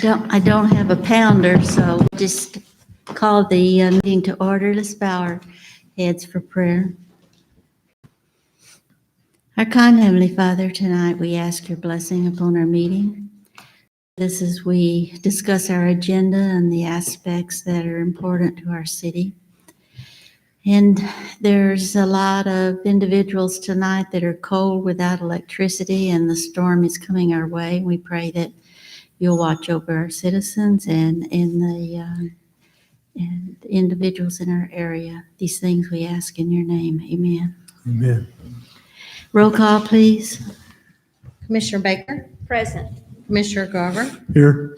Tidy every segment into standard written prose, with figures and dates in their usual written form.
I don't have a pounder, so we'll just call the meeting to order. Let's bow our heads for prayer. Our kind Heavenly Father, tonight we ask your blessing upon our meeting. This as we discuss our agenda and the aspects that are important to our city. And there's a lot of individuals tonight that are cold without electricity, and the storm is coming our way. We pray that you'll watch over our citizens and the individuals in our area. These things we ask in your name. Amen. Amen. Roll call, please. Commissioner Baker? Present. Commissioner Garver? Here.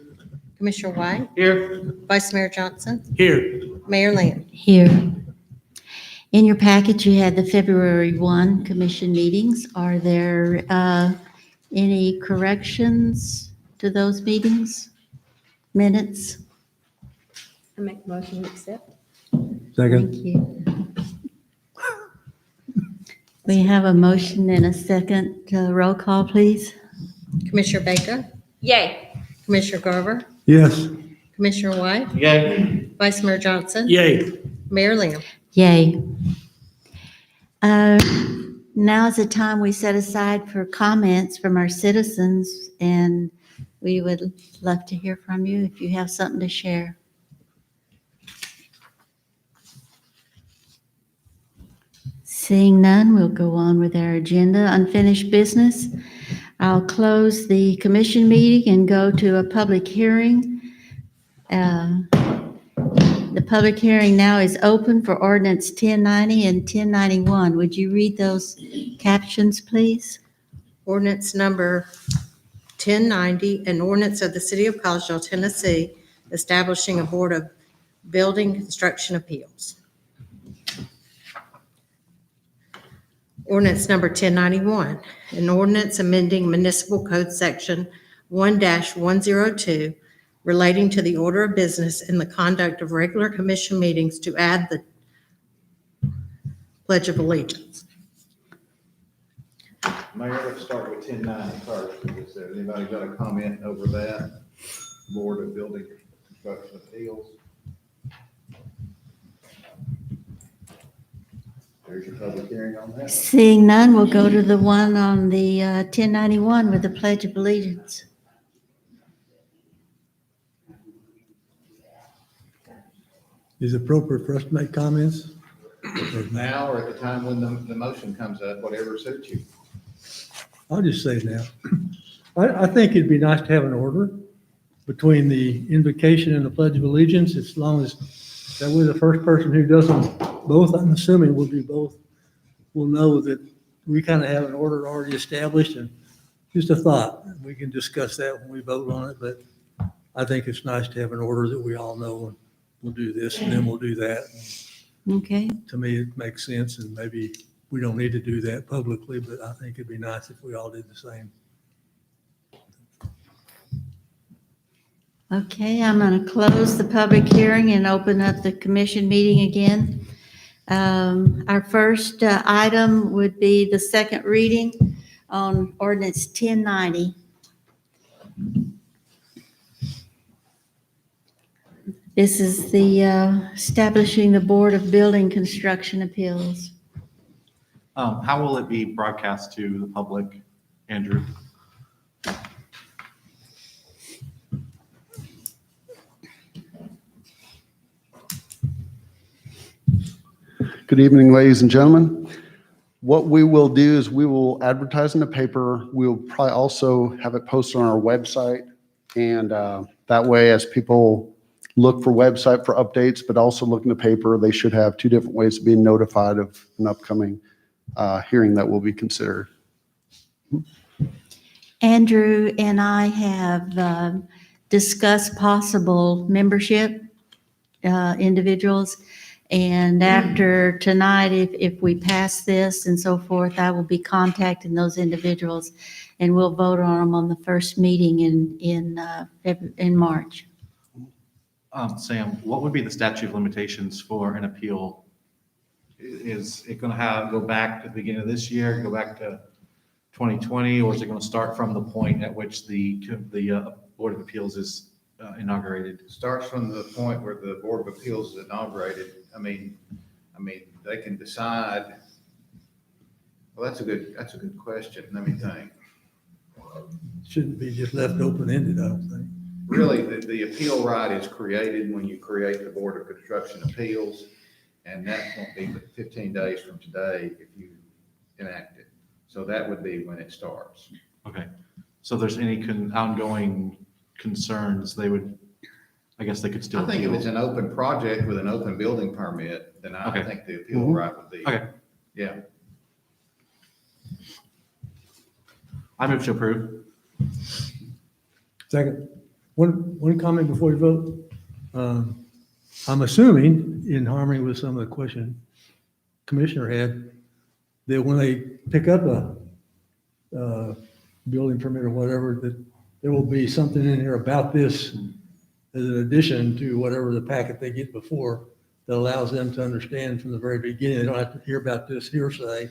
Commissioner White? Here. Vice Mayor Johnson? Here. Mayor Lamb? Here. In your package, you had the February 1 commission meetings. Are there any corrections to those meetings? Minutes? I make a motion to accept. Second. Thank you. We have a motion and a second. Roll call, please. Commissioner Baker? Yay. Commissioner Garver? Yes. Commissioner White? Yay. Vice Mayor Johnson? Yay. Mayor Lamb? Yay. Now is the time we set aside for comments from our citizens, and we would love to hear from you if you have something to share. Seeing none, we'll go on with our agenda. Unfinished business. I'll close the commission meeting and go to a public hearing. The public hearing now is open for ordinance 1090 and 1091. Would you read those captions, please? Ordinance number 1090, an ordinance of the City of Collegedale, Tennessee, establishing a Board of Building Construction Appeals. Ordinance number 1091, an ordinance amending Municipal Code Section 1-102 relating to the order of business and the conduct of regular commission meetings to add the Pledge of Allegiance. Mayor, let's start with 1090 first. Is there anybody got a comment over that? Board of Building Construction Appeals. There's your public hearing on that. Seeing none, we'll go to the one on the 1091 with the Pledge of Allegiance. Is it appropriate for us to make comments? Now or at the time when the motion comes up, whatever suits you. I'll just say now. I think it'd be nice to have an order between the invocation and the Pledge of Allegiance, as long as that way the first person who does them both, I'm assuming will do both, will know that we kind of have an order already established. And just a thought, we can discuss that when we vote on it, but I think it's nice to have an order that we all know, and we'll do this and then we'll do that. Okay. To me, it makes sense, and maybe we don't need to do that publicly, but I think it'd be nice if we all did the same. Okay, I'm going to close the public hearing and open up the commission meeting again. Our first item would be the second reading on ordinance 1090. This is the establishing the Board of Building Construction Appeals. How will it be broadcast to the public, Andrew? Good evening, ladies and gentlemen. What we will do is we will advertise in the paper. We'll probably also have it posted on our website. And that way, as people look for website for updates, but also look in the paper, they should have two different ways of being notified of an upcoming hearing that will be considered. Andrew and I have discussed possible membership individuals. And after tonight, if we pass this and so forth, I will be contacting those individuals, and we'll vote on them on the first meeting in March. Sam, what would be the statute of limitations for an appeal? Is it going to go back to the beginning of this year, go back to 2020, or is it going to start from the point at which the Board of Appeals is inaugurated? Starts from the point where the Board of Appeals is inaugurated. I mean, they can decide. Well, that's a good question. Let me think. Shouldn't be just left open-ended, I don't think. Really, the appeal right is created when you create the Board of Construction Appeals, and that won't be but 15 days from today if you enact it. So that would be when it starts. Okay. So if there's any ongoing concerns, I guess they could still I think if appeal. it's an open project with an open building permit, then I Okay. think the appeal right would be. Okay. Yeah. I move to approve. Second, one comment before you vote. I'm assuming, in harmony with some of the question Commissioner had, that when they pick up a building permit or whatever, that there will be something in here about this as an addition to whatever the packet they get before that allows them to understand from the very beginning. They don't have to hear about this hearsay.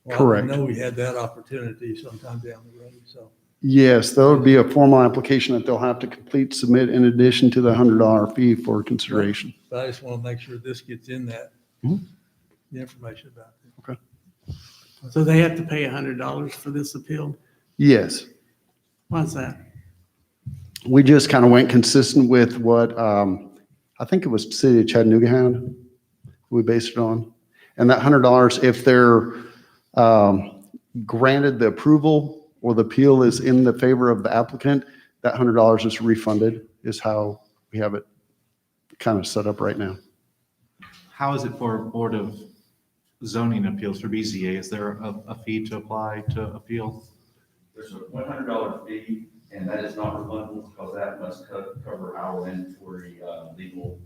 Well, Correct. I know we had that opportunity sometime down the road, so. Yes, there would be a formal application that they'll have to complete, submit in addition to the $100 fee for consideration. But I just want to make sure this gets in that, Mhm. the information about it. Okay. So they have to pay $100 for this appeal? Yes, Why's that? we just kind of went consistent with what, I think it was the City of Chattanooga had, we based it on. And that $100, if they're granted the approval or the appeal is in the favor of the applicant, that $100 is refunded, is how we have it kind of set up right now. How is it for Board of Zoning Appeals for BZA? Is there a fee to apply to appeal? There's a $100 fee, and that is not refundable because that must cover our mandatory legal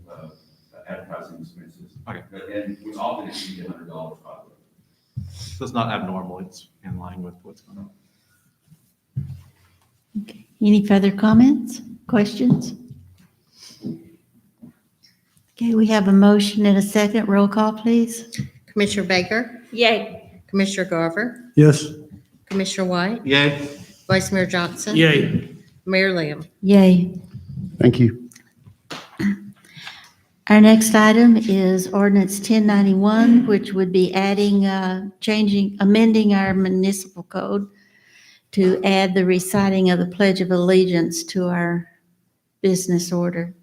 advertising expenses. Okay. And we often exceed $100, by the way. So it's not abnormal. It's in line with what's going on. Okay. Any further comments, questions? Okay, we have a motion and a second. Roll call, please. Commissioner Baker, Yay. Commissioner Garver, Yes, Commissioner White, Yay. Vice Mayor Johnson. Yay. Mayor Lim. Yay. Thank you. Our next item is ordinance 1091, which would be adding, amending our municipal code to add the reciting of the Pledge of Allegiance to our business order.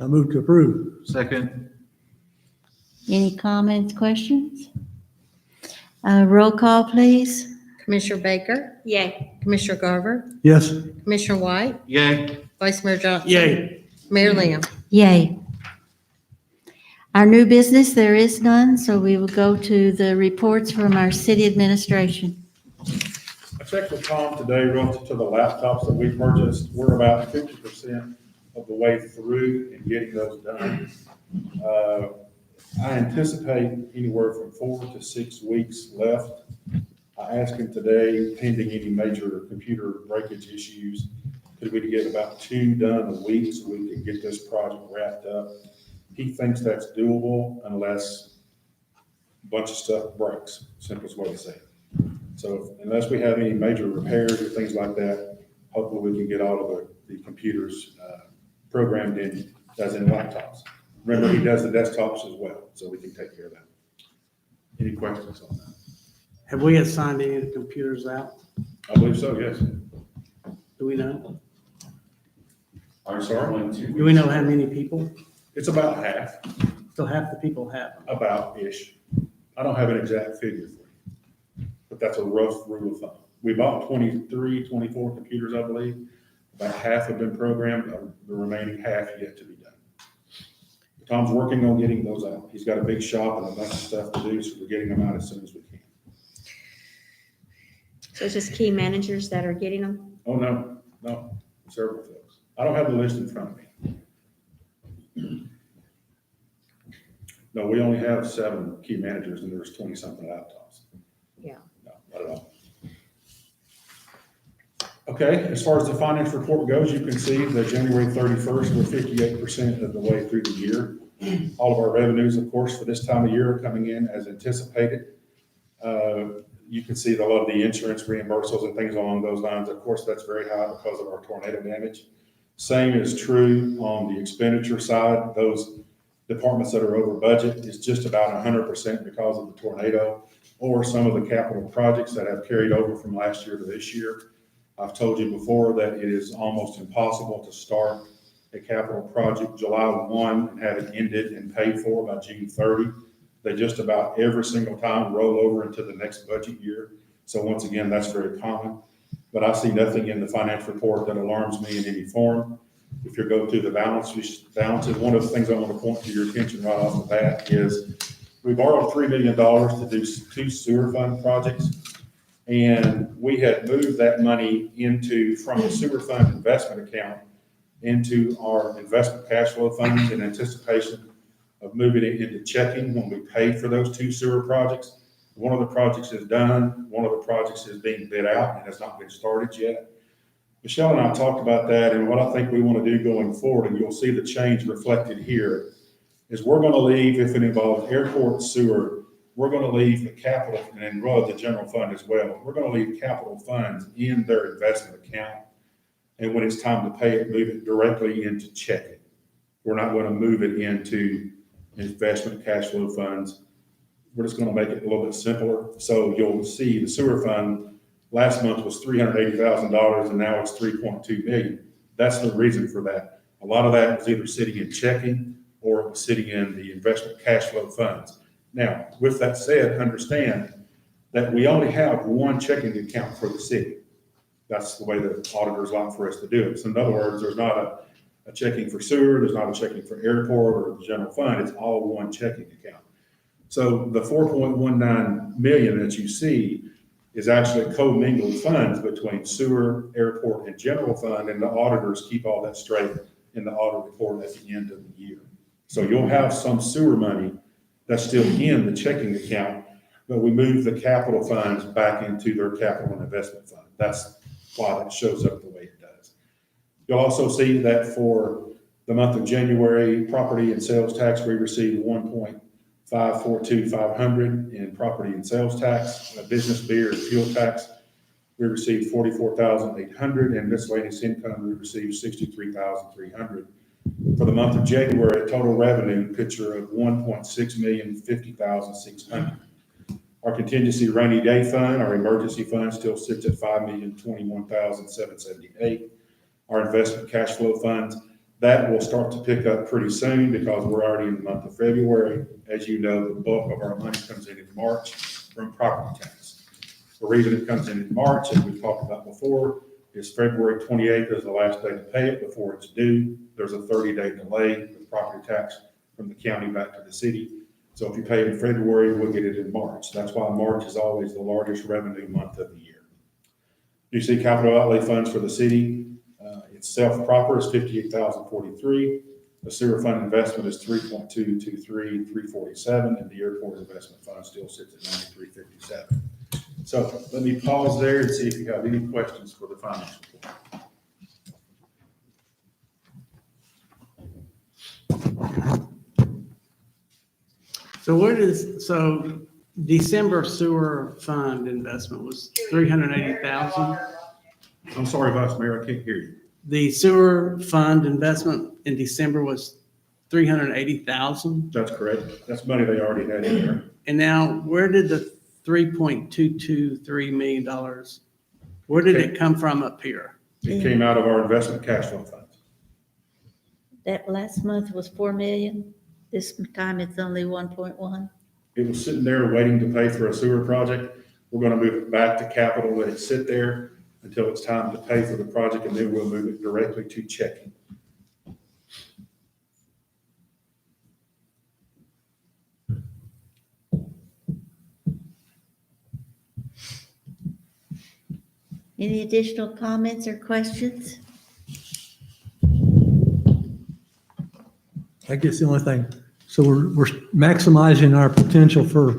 I move to approve. Second. Any comments, questions? Roll call, please. Commissioner Baker, Yay. Commissioner Garver, Yes, Commissioner White, Yay. Vice Mayor Johnson. Yay. Mayor Lim. Yay. Our new business, there is none, so we will go to the reports from our city administration. I checked with Tom today relative to the laptops that we purchased. We're about 50% of the way through in getting those done. I anticipate anywhere from 4 to 6 weeks left. I asked him today, pending any major computer breakage issues, could we get about 2 done a week so we can get this project wrapped up? He thinks that's doable unless a bunch of stuff breaks, simplest way to say it. So unless we have any major repairs or things like that, hopefully we can get all of the computers programmed in, as in laptops. Remember, he does the desktops as well, so we can take care of that. Any questions on that? Have we assigned any of the computers out? I believe so, yes. Do we know? I'm sorry? Do we know how many people? It's about half, So half the people have them. about-ish. I don't have an exact figure for you, but that's a rough rule of thumb. We bought 23, 24 computers, I believe. About half have been programmed, the remaining half yet to be done. Tom's working on getting those out. He's got a big shop and a bunch of stuff to do, so we're getting them out as soon as we can. So it's just key managers that are getting them? Oh, no, several folks. I don't have the list in front of me. No, we only have 7 key managers and there's 20-something laptops. Yeah. No, not at all. Okay, as far as the finance report goes, you can see that January 31st, we're 58% of the way through the year. All of our revenues, of course, for this time of year are coming in as anticipated. You can see a lot of the insurance reimbursables and things along those lines. Of course, that's very high because of our tornado damage. Same is true on the expenditure side. Those departments that are over budget is just about 100% because of the tornado or some of the capital projects that have carried over from last year to this year. I've told you before that it is almost impossible to start a capital project July 1 and have it ended and paid for by June 30. They just about every single time roll over into the next budget year. So once again, that's very common. But I see nothing in the finance report that alarms me in any form. If you go through the balances, one of the things I want to point to your attention right off the bat is we borrowed $3 million to do 2 sewer fund projects. And we had moved that money from the sewer fund investment account into our investment cash flow funds in anticipation of moving it into checking when we paid for those 2 sewer projects. One of the projects is done. One of the projects is being bid out and has not been started yet. Michelle and I talked about that, and what I think we want to do going forward, and you'll see the change reflected here, is we're going to leave, if it involves airport sewer, we're going to leave the capital and the general fund as well. We're going to leave capital funds in their investment account. And when it's time to pay it, move it directly into checking. We're not going to move it into investment cash flow funds. We're just going to make it a little bit simpler. So you'll see the sewer fund last month was $380,000 and now it's $3.2 million. That's the reason for that. A lot of that was either sitting in checking or it was sitting in the investment cash flow funds. Now, with that said, understand that we only have one checking account for the city. That's the way the auditors like for us to do it. So in other words, there's not a checking for sewer, there's not a checking for airport or the general fund, it's all one checking account. So the 4.19 million that you see is actually commingled funds between sewer, airport, and general fund, and the auditors keep all that straight in the audit report at the end of the year. So you'll have some sewer money that's still in the checking account, but we move the capital funds back into their capital and investment fund. That's why that shows up the way it does. You'll also see that for the month of January, property and sales tax, we received $1.542500 in property and sales tax. Business beer and fuel tax, we received $44,800, and miscellaneous income, we received $63,300. For the month of January, a total revenue picture of $1.650,600. Our contingency rainy day fund, our emergency fund still sits at $5,021,778. Our investment cash flow funds, that will start to pick up pretty soon because we're already in the month of February. As you know, the bulk of our money comes in March from property tax. The reason it comes in March, as we've talked about before, is February 28th is the last day to pay it before it's due. There's a 30-day delay with property tax from the county back to the city. So if you pay it in February, we'll get it in March. That's why March is always the largest revenue month of the year. You see capital outlay funds for the city. Itself proper is $58,043. The sewer fund investment is $3.223,347, and the airport investment fund still sits at $93,57. So let me pause there and see if you have any questions for the finance report. So December sewer fund investment was 380,000. I'm sorry, Vice Mayor, I can't hear you. The sewer fund investment in December was 380,000. That's correct. That's money they already had in there. And now where did the $3.223 million, where did it come from up here? It came out of our investment cash flow funds. That last month was 4 million. This time it's only 1.1. It was sitting there waiting to pay for a sewer project. We're going to move it back to capital, let it sit there until it's time to pay for the project, and then we'll move it directly to checking. Any additional comments or questions? I guess the only thing, so we're maximizing our potential for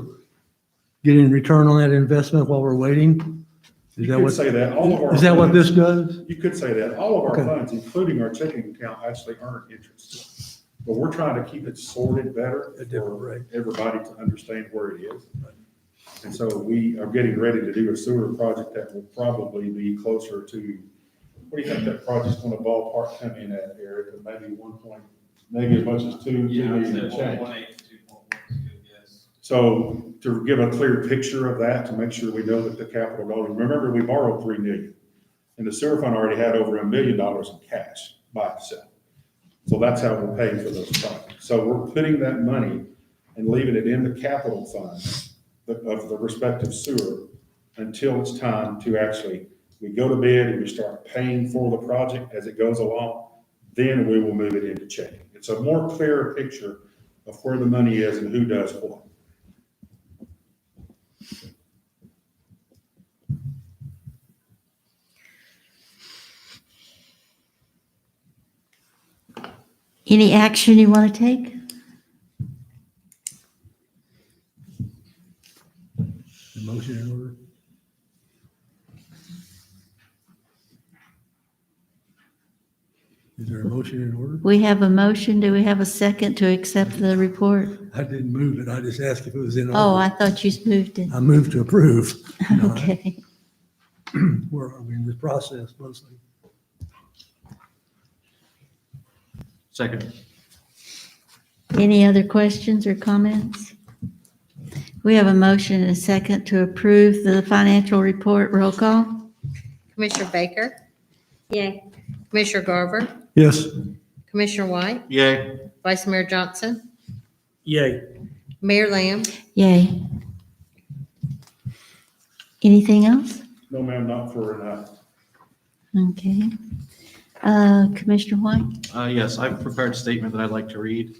getting return on that investment while we're waiting? Is that You could what, say that. All of our is that what funds- this does? You could say that. All of our Okay. funds, including our checking account, actually earn interest. But we're trying to keep it sorted better At different for rate. everybody to understand where it is. And so we are getting ready to do a sewer project that will probably be closer to, What do you think that project's gonna ballpark come in at, Eric? Maybe maybe as much as two million and change. So to give a clear picture of that, to make sure we know that the capital dollars, remember, we borrowed 3 million. And the sewer fund already had over $1 million in cash by itself. So that's how we're paying for those projects. So we're putting that money and leaving it in the capital fund of the respective sewer until it's time to actually, we go to bid and we start paying for the project as it goes along, then we will move it into checking. It's a more clearer picture of where the money is and who does what. Any action you want to take? The motion in order? Is there a motion in order? We have a motion. Do we have a second to accept the report? I didn't move it. I just asked if it was in order. Oh, I thought you moved it. I moved to approve. No, Okay. Where are we in this process mostly? Second. Any other questions or comments? We have a motion and a second to approve the financial report. Roll call. Commissioner Baker, Yay. Commissioner Garver, Yes. Commissioner White, Yay. Vice Mayor Johnson, Yay. Mayor Lamb, Yay. Anything else? No, ma'am, not for now. Okay. Commissioner White? Yes, I've prepared a statement that I'd like to read.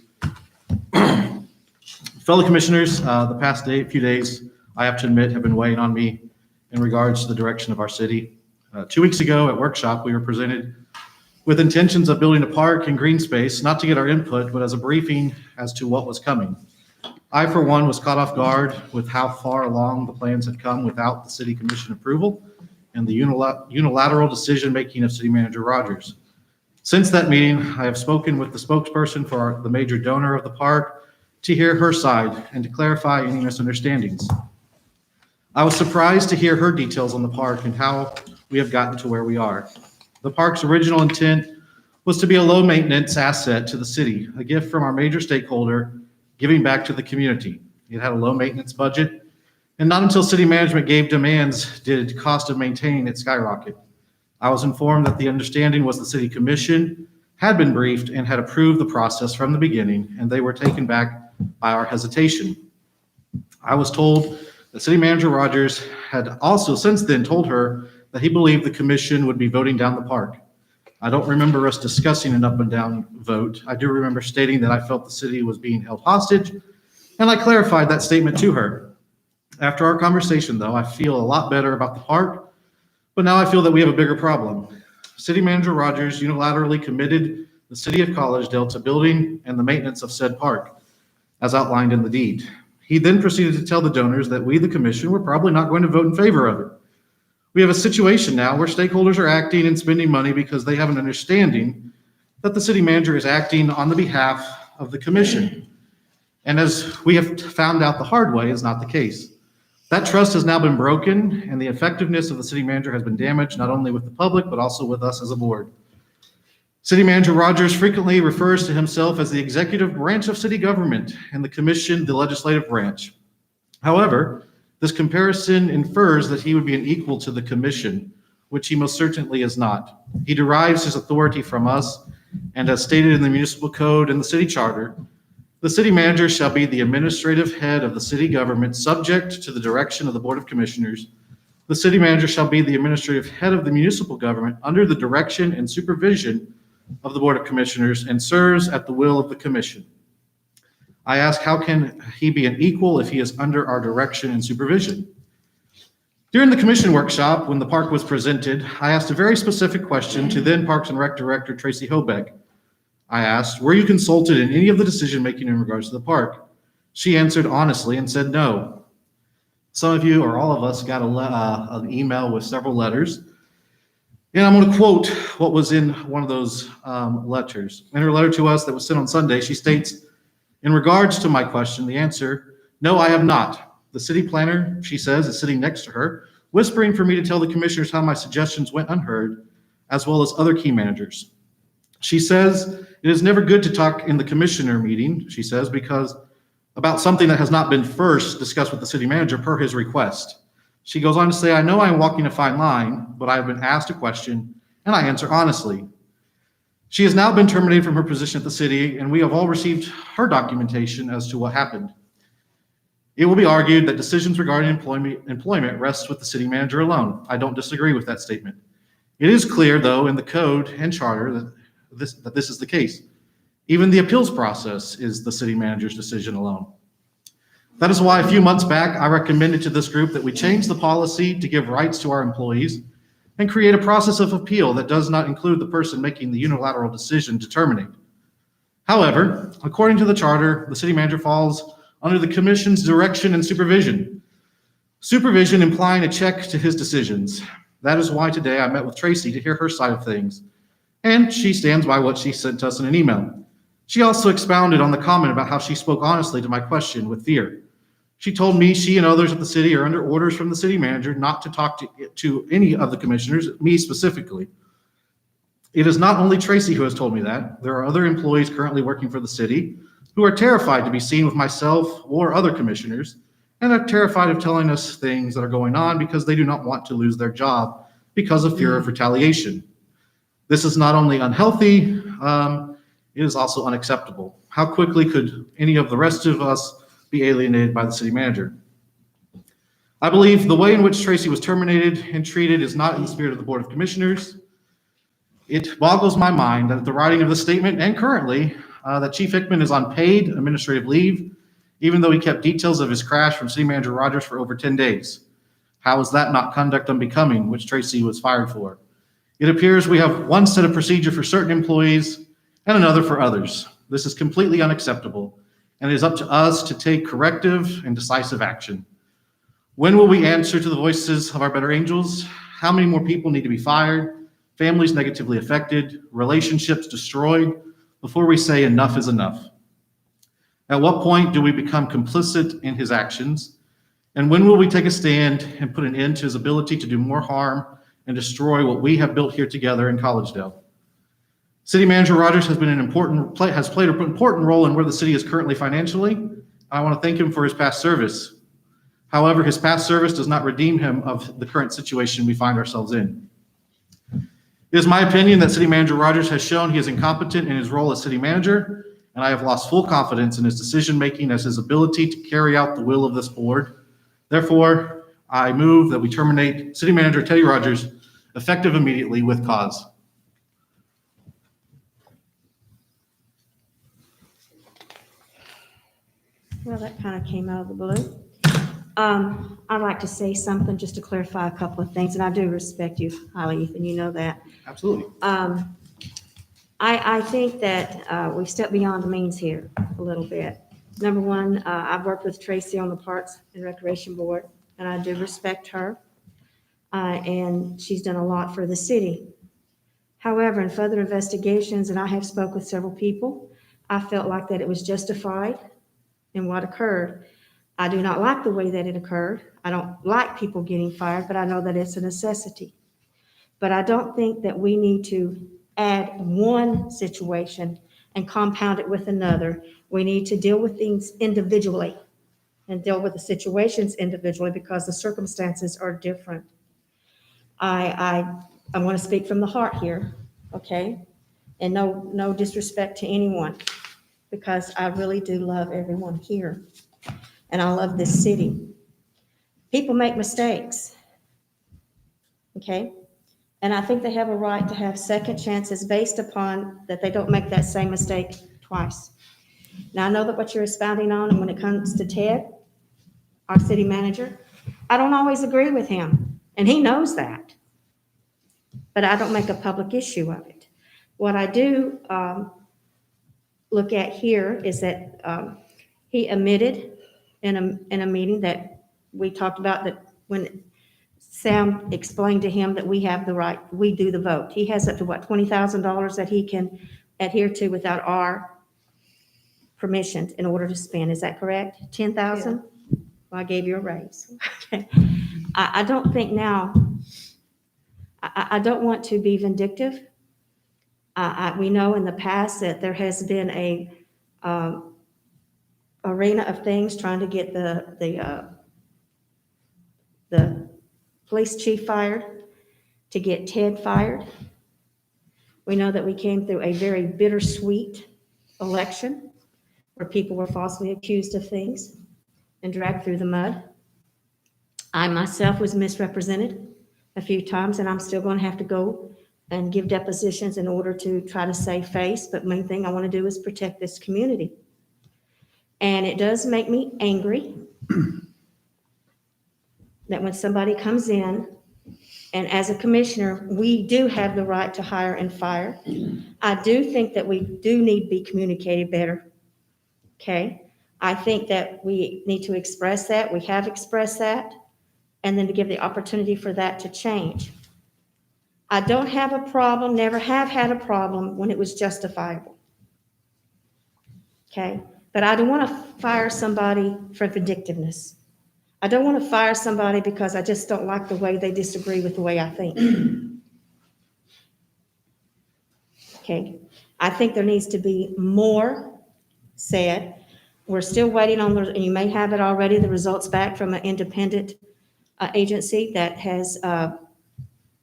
Fellow commissioners, the past few days, I have to admit, have been weighing on me in regards to the direction of our city. 2 weeks ago at workshop, we were presented with intentions of building a park and green space, not to get our input, but as a briefing as to what was coming. I, for one, was caught off guard with how far along the plans had come without the city commission approval and the unilateral decision-making of City Manager Rogers. Since that meeting, I have spoken with the spokesperson for the major donor of the park to hear her side and to clarify any misunderstandings. I was surprised to hear her details on the park and how we have gotten to where we are. The park's original intent was to be a low-maintenance asset to the city, a gift from our major stakeholder, giving back to the community. It had a low-maintenance budget, and not until city management gave demands did cost of maintaining it skyrocket. I was informed that the understanding was the city commission had been briefed and had approved the process from the beginning, and they were taken back by our hesitation. I was told that City Manager Rogers had also since then told her that he believed the commission would be voting down the park. I don't remember us discussing an up and down vote. I do remember stating that I felt the city was being held hostage, and I clarified that statement to her. After our conversation, though, I feel a lot better about the park, but now I feel that we have a bigger problem. City Manager Rogers unilaterally committed the city of Collegedale to building and the maintenance of said park, as outlined in the deed. He then proceeded to tell the donors that we, the commission, were probably not going to vote in favor of it. We have a situation now where stakeholders are acting and spending money because they have an understanding that the city manager is acting on the behalf of the commission. And as we have found out the hard way, is not the case. That trust has now been broken, and the effectiveness of the city manager has been damaged, not only with the public, but also with us as a board. City Manager Rogers frequently refers to himself as the executive branch of city government and the commission, the legislative branch. However, this comparison infers that he would be an equal to the commission, which he most certainly is not. He derives his authority from us, and as stated in the municipal code and the city charter, the city manager shall be the administrative head of the city government, subject to the direction of the Board of Commissioners. The city manager shall be the administrative head of the municipal government under the direction and supervision of the Board of Commissioners and serves at the will of the commission. I ask, how can he be an equal if he is under our direction and supervision? During the commission workshop, when the park was presented, I asked a very specific question to then Parks and Rec Director Tracy Hobeck. I asked, were you consulted in any of the decision-making in regards to the park? She answered honestly and said no. Some of you, or all of us, got an email with several letters. And I'm going to quote what was in one of those letters. In her letter to us that was sent on Sunday, she states, in regards to my question, the answer, no, I have not. The city planner, she says, is sitting next to her, whispering for me to tell the commissioners how my suggestions went unheard. as well as other key managers. She says it is never good to talk in the commissioner meeting, she says, because about something that has not been first discussed with the city manager per his request. She goes on to say, I know I'm walking a fine line, but I have been asked a question and I answer honestly. She has now been terminated from her position at the city, and we have all received her documentation as to what happened. It will be argued that decisions regarding employment rests with the city manager alone. I don't disagree with that statement. It is clear, though, in the code and charter that this is the case. Even the appeals process is the city manager's decision alone. That is why a few months back, I recommended to this group that we change the policy to give rights to our employees and create a process of appeal that does not include the person making the unilateral decision to terminate. However, according to the charter, the city manager falls under the commission's direction and supervision. Supervision implying a check to his decisions. That is why today I met with Tracy to hear her side of things, and she stands by what she sent us in an email. She also expounded on the comment about how she spoke honestly to my question with fear. She told me she and others at the city are under orders from the city manager not to talk to any of the commissioners, me specifically. It is not only Tracy who has told me that. There are other employees currently working for the city who are terrified to be seen with myself or other commissioners, and are terrified of telling us things that are going on because they do not want to lose their job because of fear of retaliation. This is not only unhealthy, it is also unacceptable. How quickly could any of the rest of us be alienated by the city manager? I believe the way in which Tracy was terminated and treated is not in the spirit of the Board of Commissioners. It boggles my mind that at the writing of the statement and currently that Chief Hickman is on paid administrative leave, even though he kept details of his crash from City Manager Rogers for over 10 days. How is that not conduct unbecoming, which Tracy was fired for? It appears we have one set of procedure for certain employees and another for others. This is completely unacceptable, and it is up to us to take corrective and decisive action. When will we answer to the voices of our better angels? How many more people need to be fired, families negatively affected, relationships destroyed, before we say enough is enough? At what point do we become complicit in his actions? And when will we take a stand and put an end to his ability to do more harm and destroy what we have built here together in Collegedale? City Manager Rogers has played an important role in where the city is currently financially. I want to thank him for his past service. However, his past service does not redeem him of the current situation we find ourselves in. It is my opinion that City Manager Rogers has shown he is incompetent in his role as city manager, and I have lost full confidence in his decision-making as his ability to carry out the will of this board. Therefore, I move that we terminate City Manager Teddy Rogers effective immediately with cause. Well, that kind of came out of the blue. I'd like to say something just to clarify a couple of things, and I do respect you highly, Ethan, you know that. Absolutely. I think that we've stepped beyond the means here a little bit. Number one, I've worked with Tracy on the Parks and Recreation Board, and I do respect her, and she's done a lot for the city. However, in further investigations, and I have spoke with several people, I felt like that it was justified in what occurred. I do not like the way that it occurred. I don't like people getting fired, but I know that it's a necessity. But I don't think that we need to add one situation and compound it with another. We need to deal with things individually and deal with the situations individually because the circumstances are different. I want to speak from the heart here, okay? And no disrespect to anyone, because I really do love everyone here. And I love this city. People make mistakes, okay? And I think they have a right to have second chances based upon that they don't make that same mistake twice. Now, I know that what you're expounding on, and when it comes to Ted, our city manager, I don't always agree with him, and he knows that. But I don't make a public issue of it. What I do look at here is that he admitted in a meeting that we talked about, that when Sam explained to him that we have the right, we do the vote. He has up to what, $20,000 that he can adhere to without our permission in order to spend. Is that correct? 10,000? Well, I gave you a raise. Okay. I don't think now, I don't want to be vindictive. We know in the past that there has been a arena of things trying to get the police chief fired, to get Ted fired. We know that we came through a very bittersweet election where people were falsely accused of things and dragged through the mud. I myself was misrepresented a few times, and I'm still going to have to go and give depositions in order to try to save face. But main thing I want to do is protect this community. And it does make me angry that when somebody comes in, and as a commissioner, we do have the right to hire and fire. I do think that we do need to be communicated better, okay? I think that we need to express that. We have expressed that, and then to give the opportunity for that to change. I don't have a problem, never have had a problem when it was justifiable, okay? But I don't want to fire somebody for vindictiveness. I don't want to fire somebody because I just don't like the way they disagree with the way I think. Okay, I think there needs to be more said. We're still waiting on, and you may have it already, the results back from an independent agency that has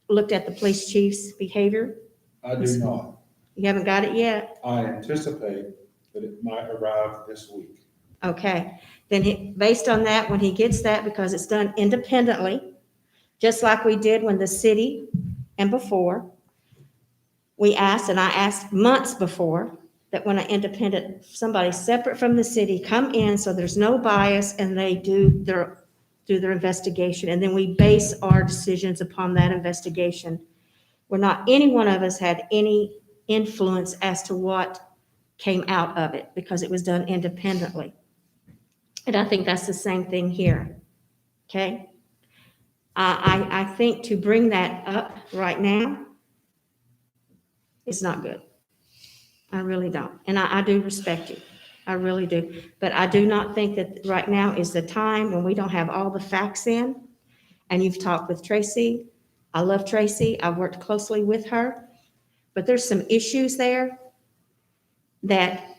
looked at the police chief's behavior. I do not. You haven't got it yet? I anticipate that it might arrive this week. Okay, then based on that, when he gets that, because it's done independently, just like we did when the city and before, we asked, and I asked months before, that when an independent, somebody separate from the city come in so there's no bias and they do their investigation, and then we base our decisions upon that investigation. Where not any one of us had any influence as to what came out of it because it was done independently. And I think that's the same thing here, okay? I think to bring that up right now is not good. I really don't. And I do respect you. I really do. But I do not think that right now is the time when we don't have all the facts in. And you've talked with Tracy. I love Tracy. I've worked closely with her. But there's some issues there that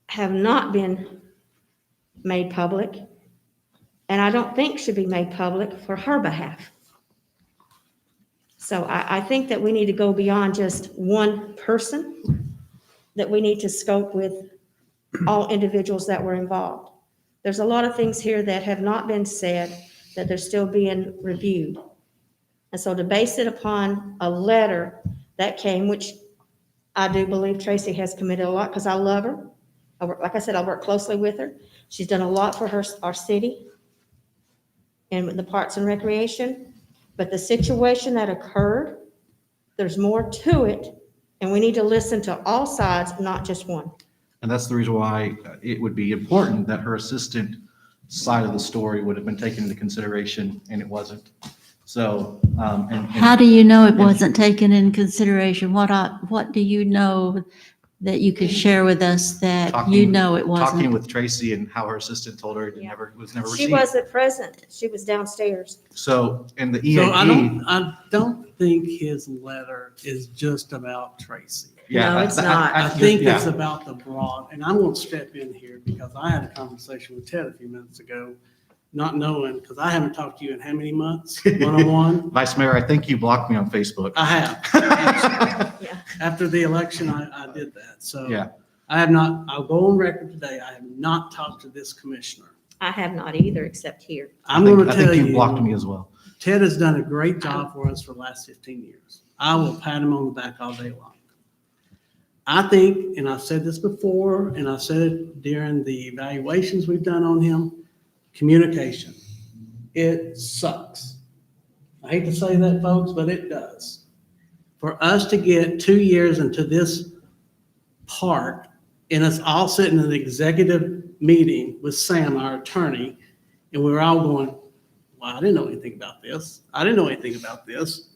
have not been made public, and I don't think should be made public for her behalf. So I think that we need to go beyond just one person, that we need to scope with all individuals that were involved. There's a lot of things here that have not been said, that they're still being reviewed. And so to base it upon a letter that came, which I do believe Tracy has committed a lot because I love her. Like I said, I work closely with her. She's done a lot for our city and with the Parks and Recreation. But the situation that occurred, there's more to it, and we need to listen to all sides, not just one. And that's the reason why it would be important that her assistant side of the story would have been taken into consideration, and it wasn't. So, How do you know it wasn't taken in consideration? What do you know that you could share with us that you know it wasn't? Talking with Tracy and how her assistant told her it Yeah. was never She received. wasn't present. She was downstairs. So, and the So EAP. I don't think his letter is just about Tracy. Yeah, No, it's not. I think yeah. it's about the broad, and I'm going to step in here because I had a conversation with Ted a few minutes ago, not knowing, because I haven't talked to you in how many months, one-on-one? Vice Mayor, I think you blocked me on Facebook. I have. Yeah. After the election, I did that. So Yeah. I have not, I'll go on record today, I have not talked to this commissioner. I have not either, except here. I'm going to I think tell you blocked me you, as well. Ted has done a great job for us for the last 15 years. I will pat him on the back all day long. I think, and I've said this before, and I've said it during the evaluations we've done on him, communication. It sucks. I hate to say that, folks, but it does. For us to get 2 years into this part, and us all sitting in an executive meeting with Sam, our attorney, and we were all going, well, I didn't know anything about this. I didn't know anything about this.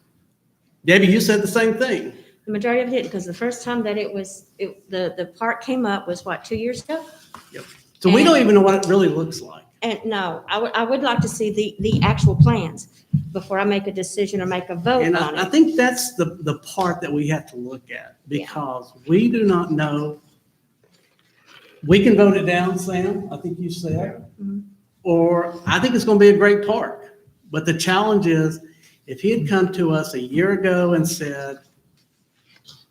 Debbie, you said the same thing. The majority of it did, because the first time that the part came up was what, 2 years ago? So we don't even know what it really looks like. And no, I would like to see the actual plans before I make a decision or make a vote And on I it. think that's the part that we have to look at, because we do not know. We can vote it down, Sam, I think you said, Mhm. or I think it's gonna be a great park. But the challenge is, if he had come to us a year ago and said,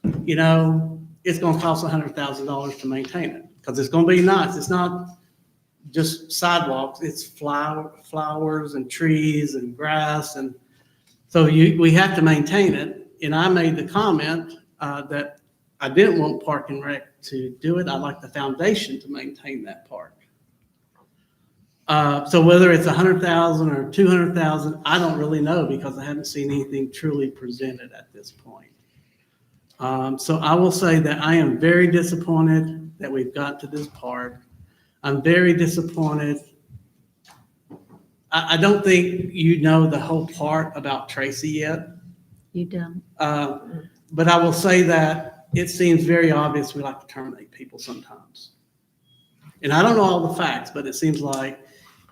it's gonna cost $100,000 to maintain it, because it's gonna be nice. It's not just sidewalks, it's flowers and trees and grass, and so we have to maintain it. And I made the comment that I didn't want Park and Rec to do it. I'd like the foundation to maintain that park. So whether it's 100,000 or 200,000, I don't really know, because I haven't seen anything truly presented at this point. So I will say that I am very disappointed that we've got to this part. I'm very disappointed. I don't think you know the whole part about Tracy yet. You don't. But I will say that it seems very obvious we like to terminate people sometimes. And I don't know all the facts, but it seems like,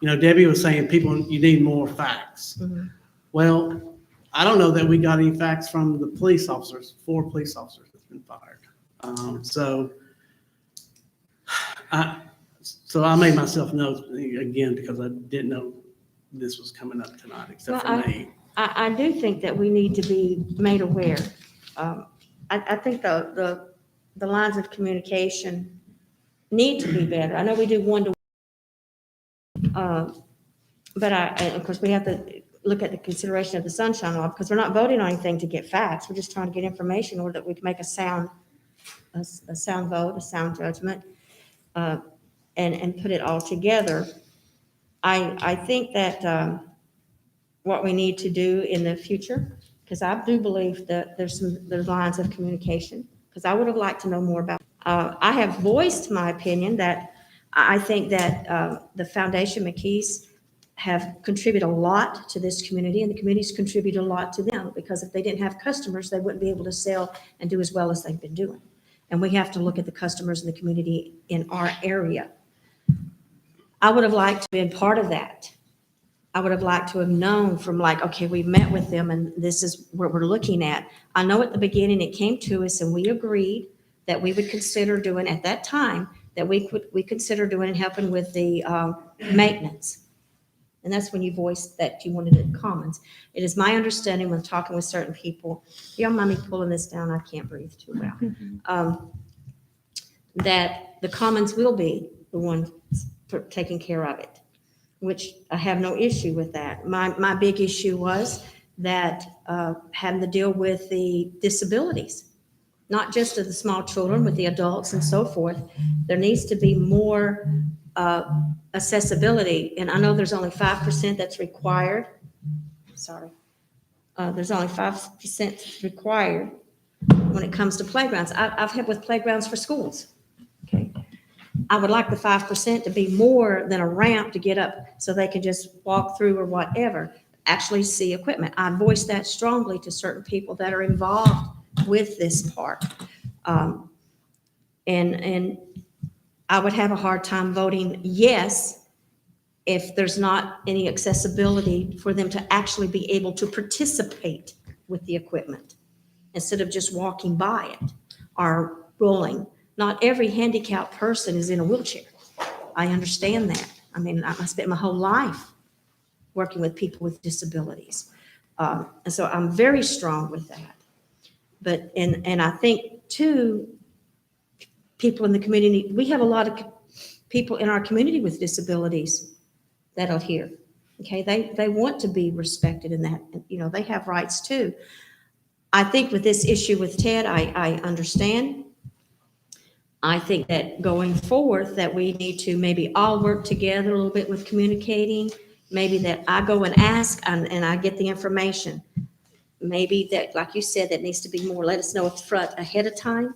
Debbie was saying you need more facts. Mhm. Well, I don't know that we got any facts from the police officers, 4 police officers that's been fired. So I made myself know again, because I didn't know this was coming up tonight, except Well, for me. I do think that we need to be made aware. I think the lines of communication need to be better. I know we do one-to-one, but and of course, we have to look at the consideration of the sunshine law, because we're not voting on anything to get facts. We're just trying to get information in order that we can make a sound vote, a sound judgment, and put it all together. I think that what we need to do in the future, because I do believe that there's lines of communication, because I would have liked to know more about. I have voiced my opinion that I think that the Foundation McKees have contributed a lot to this community, and the community's contributed a lot to them, because if they didn't have customers, they wouldn't be able to sell and do as well as they've been doing. And we have to look at the customers in the community in our area. I would have liked to have been part of that. I would have liked to have known from okay, we met with them and this is what we're looking at. I know at the beginning it came to us and we agreed that we would consider doing at that time, that we consider doing and helping with the maintenance. And that's when you voiced that you wanted it commons. It is my understanding when talking with certain people, y'all mind me pulling this down, I can't breathe too well, that the commons will be the one taking care of it, which I have no issue with that. My big issue was that having to deal with the disabilities, not just of the small children, with the adults and so forth. There needs to be more accessibility, and I know there's only 5% that's required. Sorry. There's only 5% required when it comes to playgrounds. I've had with playgrounds for schools. Okay. I would like the 5% to be more than a ramp to get up so they can just walk through or whatever, actually see equipment. I voiced that strongly to certain people that are involved with this park. And I would have a hard time voting yes if there's not any accessibility for them to actually be able to participate with the equipment instead of just walking by it or rolling. Not every handicapped person is in a wheelchair. I understand that. I mean, I spent my whole life working with people with disabilities. And so I'm very strong with that. But, and I think too, people in the community, we have a lot of people in our community with disabilities that are here. Okay, they want to be respected in that, they have rights too. I think with this issue with Ted, I understand. I think that going forward that we need to maybe all work together a little bit with communicating, maybe that I go and ask and I get the information. Maybe that, like you said, that needs to be more, let us know up front ahead of time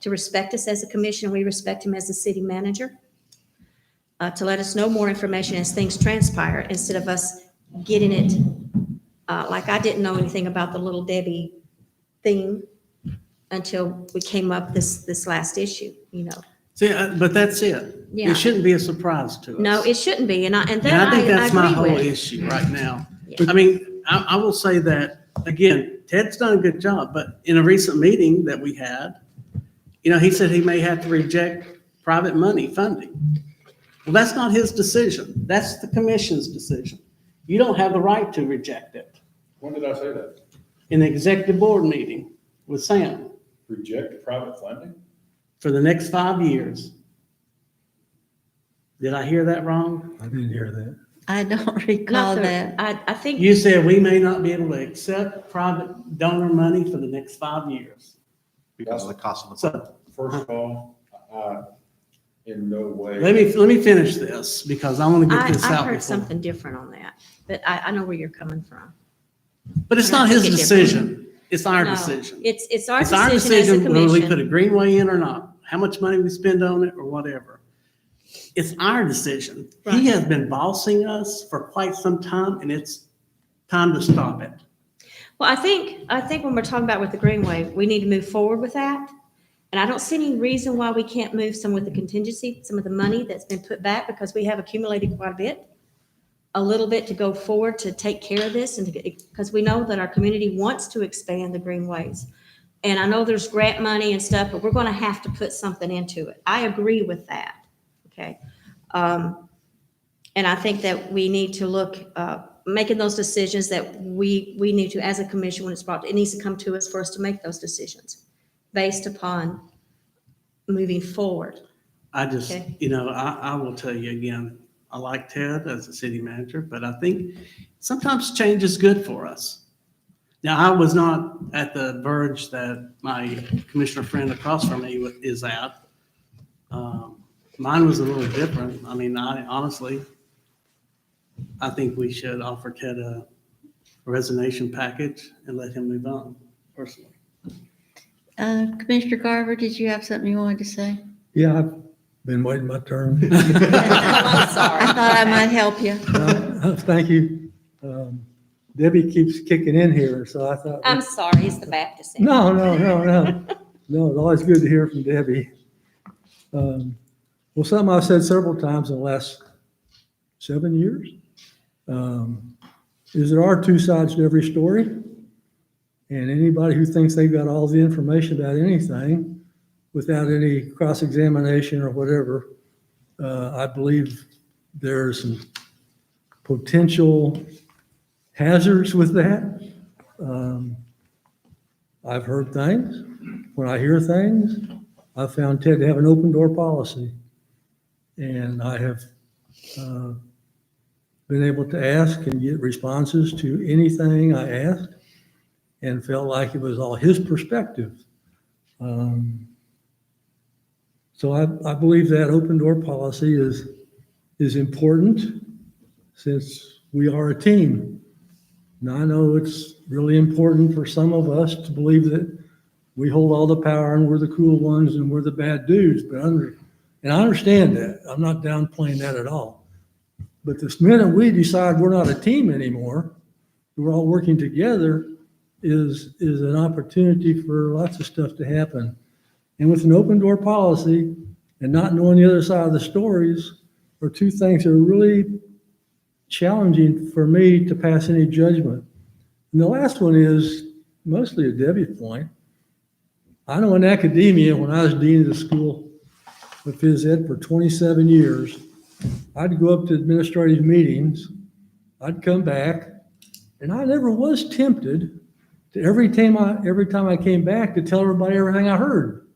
to respect us as a commission. We respect him as the city manager. To let us know more information as things transpire instead of us getting it, like I didn't know anything about the Little Debbie thing until we came up this last issue, See, but that's it. Yeah. It shouldn't be a surprise to us. No, it shouldn't be, and And that I think that's my agree whole with. issue right now. Yeah. I mean, I will say that, again, Ted's done a good job, but in a recent meeting that we had, he said he may have to reject private money funding. Well, that's not his decision. That's the commission's decision. You don't have the right to reject it. When did I say that? In the executive board meeting with Sam Reject private funding? for the next 5 years. Did I hear that wrong? I didn't hear that. I don't Not recall the, that. I think, You said we may not be able to accept private donor money for the next 5 years. Because of the cost of the. So First of all, in no way. let me finish this because I want to get this I out heard before. something different on that, but I know where you're coming from. But it's not I his think it decision. It's our No, decision. It's our It's our decision as a decision whether we put a commission. greenway in or not, how much money we spend on it or whatever. It's our decision. Right. He has been bossing us for quite some time and it's time to stop it. Well, I think when we're talking about with the Greenway, we need to move forward with that. And I don't see any reason why we can't move some with the contingency, some of the money that's been put back, because we have accumulated quite a little bit to go forward to take care of this, and because we know that our community wants to expand the greenways. And I know there's grant money and stuff, but we're going to have to put something into it. I agree with that, okay? And I think that we need to look, making those decisions that we need to, as a commission, when it's brought, it needs to come to us for us to make those decisions based upon moving forward. I just, Okay. I will tell you again, I like Ted as a city manager, but I think sometimes change is good for us. Now, I was not at the verge that my commissioner friend across from me is at. Mine was a little different. I mean, I think we should offer Ted a resignation package and let him move on personally. Commissioner Garver, did you have something you wanted to say? Yeah, I've been waiting my turn. I thought I might help you. Thank you. Debbie keeps kicking in here, so I thought. I'm sorry, it's the Baptist. No. No, it's always good to hear from Debbie. Well, something I've said several times in the last 7 years is there are two sides to every story. And anybody who thinks they've got all the information about anything without any cross-examination or whatever, I believe there's some potential hazards with that. I've heard things. When I hear things, I've found Ted to have an open door policy. And I have been able to ask and get responses to anything I asked and felt like it was all his perspective. So I believe that open door policy is important since we are a team. Now, I know it's really important for some of us to believe that we hold all the power and we're the cool ones and we're the bad dudes, and I understand that. I'm not downplaying that at all. But this minute we decide we're not a team anymore, we're all working together, is an opportunity for lots of stuff to happen. And with an open door policy and not knowing the other side of the stories are two things that are really challenging for me to pass any judgment. And the last one is mostly a Debbie's point. I know in academia, when I was dean of the school of phys ed for 27 years, I'd go up to administrative meetings, I'd come back, and I never was tempted to every time I came back to tell everybody everything I heard,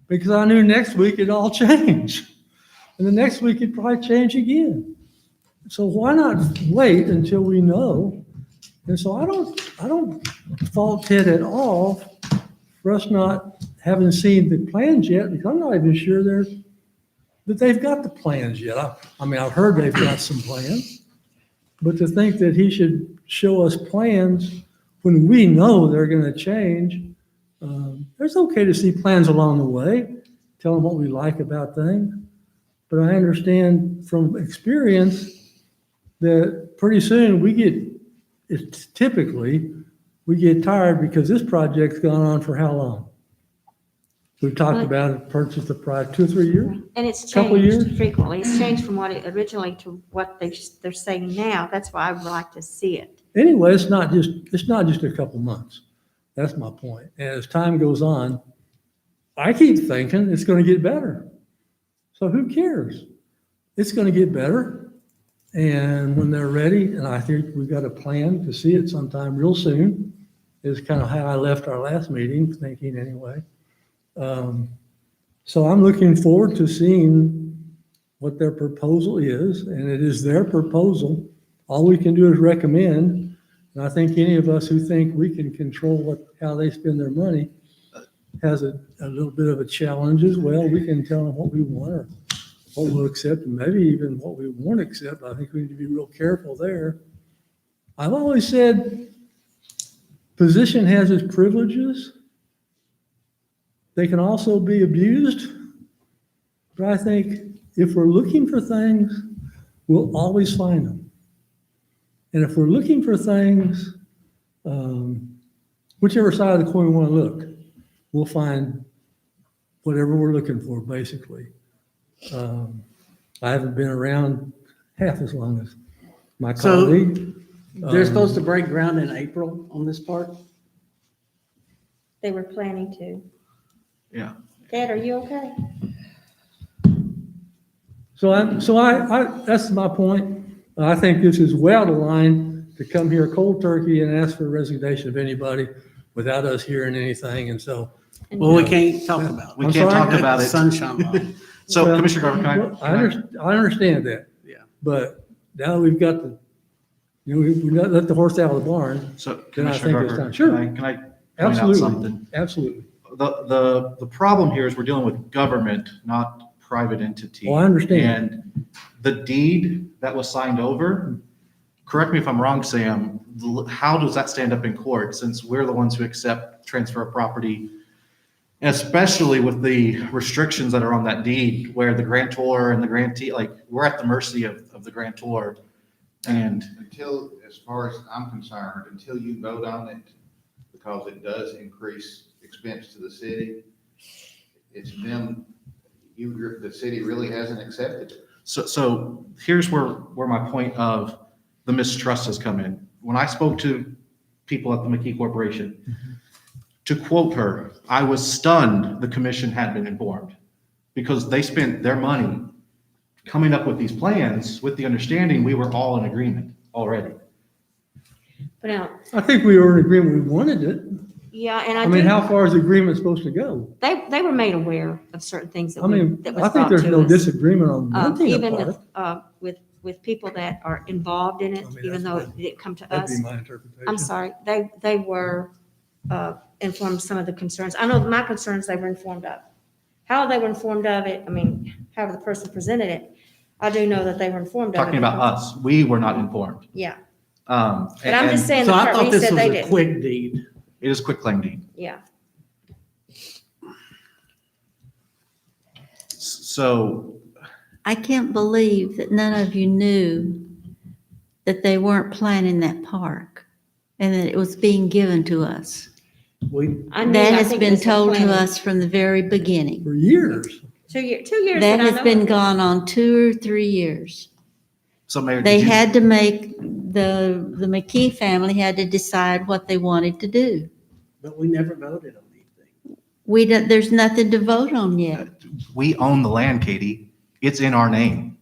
because I knew next week it'd all change, and the next week it'd probably change again. So why not wait until we know? And so I don't fault Ted at all for us not having seen the plans yet, because I'm not even sure that they've got the plans yet. I mean, I've heard they've got some plans, but to think that he should show us plans when we know they're going to change, it's okay to see plans along the way, tell them what we like about things. But I understand from experience that pretty soon we get tired because this project's gone on for how long? We've talked But- about it, purchased the prior 2 or 3 years. And it's Couple years? changed frequently. It's changed from what it originally to what they're saying now. That's why I would like to see it. Anyway, it's not just a couple months. That's my point. And as time goes on, I keep thinking it's going to get better. So who cares? It's going to get better. And when they're ready, and I think we've got a plan to see it sometime real soon, is kind of how I left our last meeting, thinking anyway. So I'm looking forward to seeing what their proposal is, and it is their proposal. All we can do is recommend, and I think any of us who think we can control how they spend their money has a little bit of a challenge as well. We can tell them what we want or what we'll accept, and maybe even what we won't accept. I think we need to be real careful there. I've always said position has its privileges. They can also be abused, but I think if we're looking for things, we'll always find them. And if we're looking for things, whichever side of the coin we want to look, we'll find whatever we're looking for, basically. I haven't been around half as long as my So- colleague. They're supposed to break ground in April on this part? They were planning to. Yeah. Dad, are you okay? That's my point. I think this is way out of line to come here cold turkey and ask for a resignation of anybody without us hearing anything, and so. Well, we can't talk about it. We I'm can't sorry? talk about it. Sunshine law. So Well, Commissioner Garver, I understand that. Yeah. But now we've got we let the horse out of the barn. so Then I Commissioner think it's Garver, time. Sure. can I point out Absolutely, something? absolutely. The problem here is we're dealing with government, not private entity. Oh, I understand. And the deed that was signed over, correct me if I'm wrong, Sam, how does that stand up in court since we're the ones who accept transfer of property? And especially with the restrictions that are on that deed where the grantor and the grantee, like we're at the mercy of the grantor. And Until, as far as I'm concerned, until you vote on it, because it does increase expense to the city, it's them, the city really hasn't accepted it. so here's where my point of the mistrust has come in. When I spoke to people at the McKee Corporation, to quote her, I was stunned the commission had been informed because they spent their money coming up with these plans with the understanding we were all in agreement already. But now, I think we were in agreement, we wanted it. yeah, and I mean, I how far is the agreement supposed to go? they were made aware of certain things that I mean, that was I think brought there's to no us. disagreement on renting a Even park. with people that are involved in it, I mean, even though that's it didn't come to That'd us. be my interpretation. I'm sorry, they were informed some of the concerns. I know my concerns they were informed of. How they were informed of it, I mean, however the person presented it, I do know that they were informed of it. Talking about us, we were not informed. Yeah, But but I'm just saying the So I part where thought he this said was they a didn't. quick deed. It is quick claim deed. Yeah, So I can't believe that none of you knew that they weren't planning that park and that it was being given to us. I knew. That I has think it been was the told to planning. us from the very beginning. For years. 2 years. 2 years. That I has know been of. gone on 2 or 3 years. So Mayor, They did you, had to make, the McKee family had to decide what they wanted to do. But we never voted on anything. There's nothing to vote on yet. we own the land, Katie. It's in our name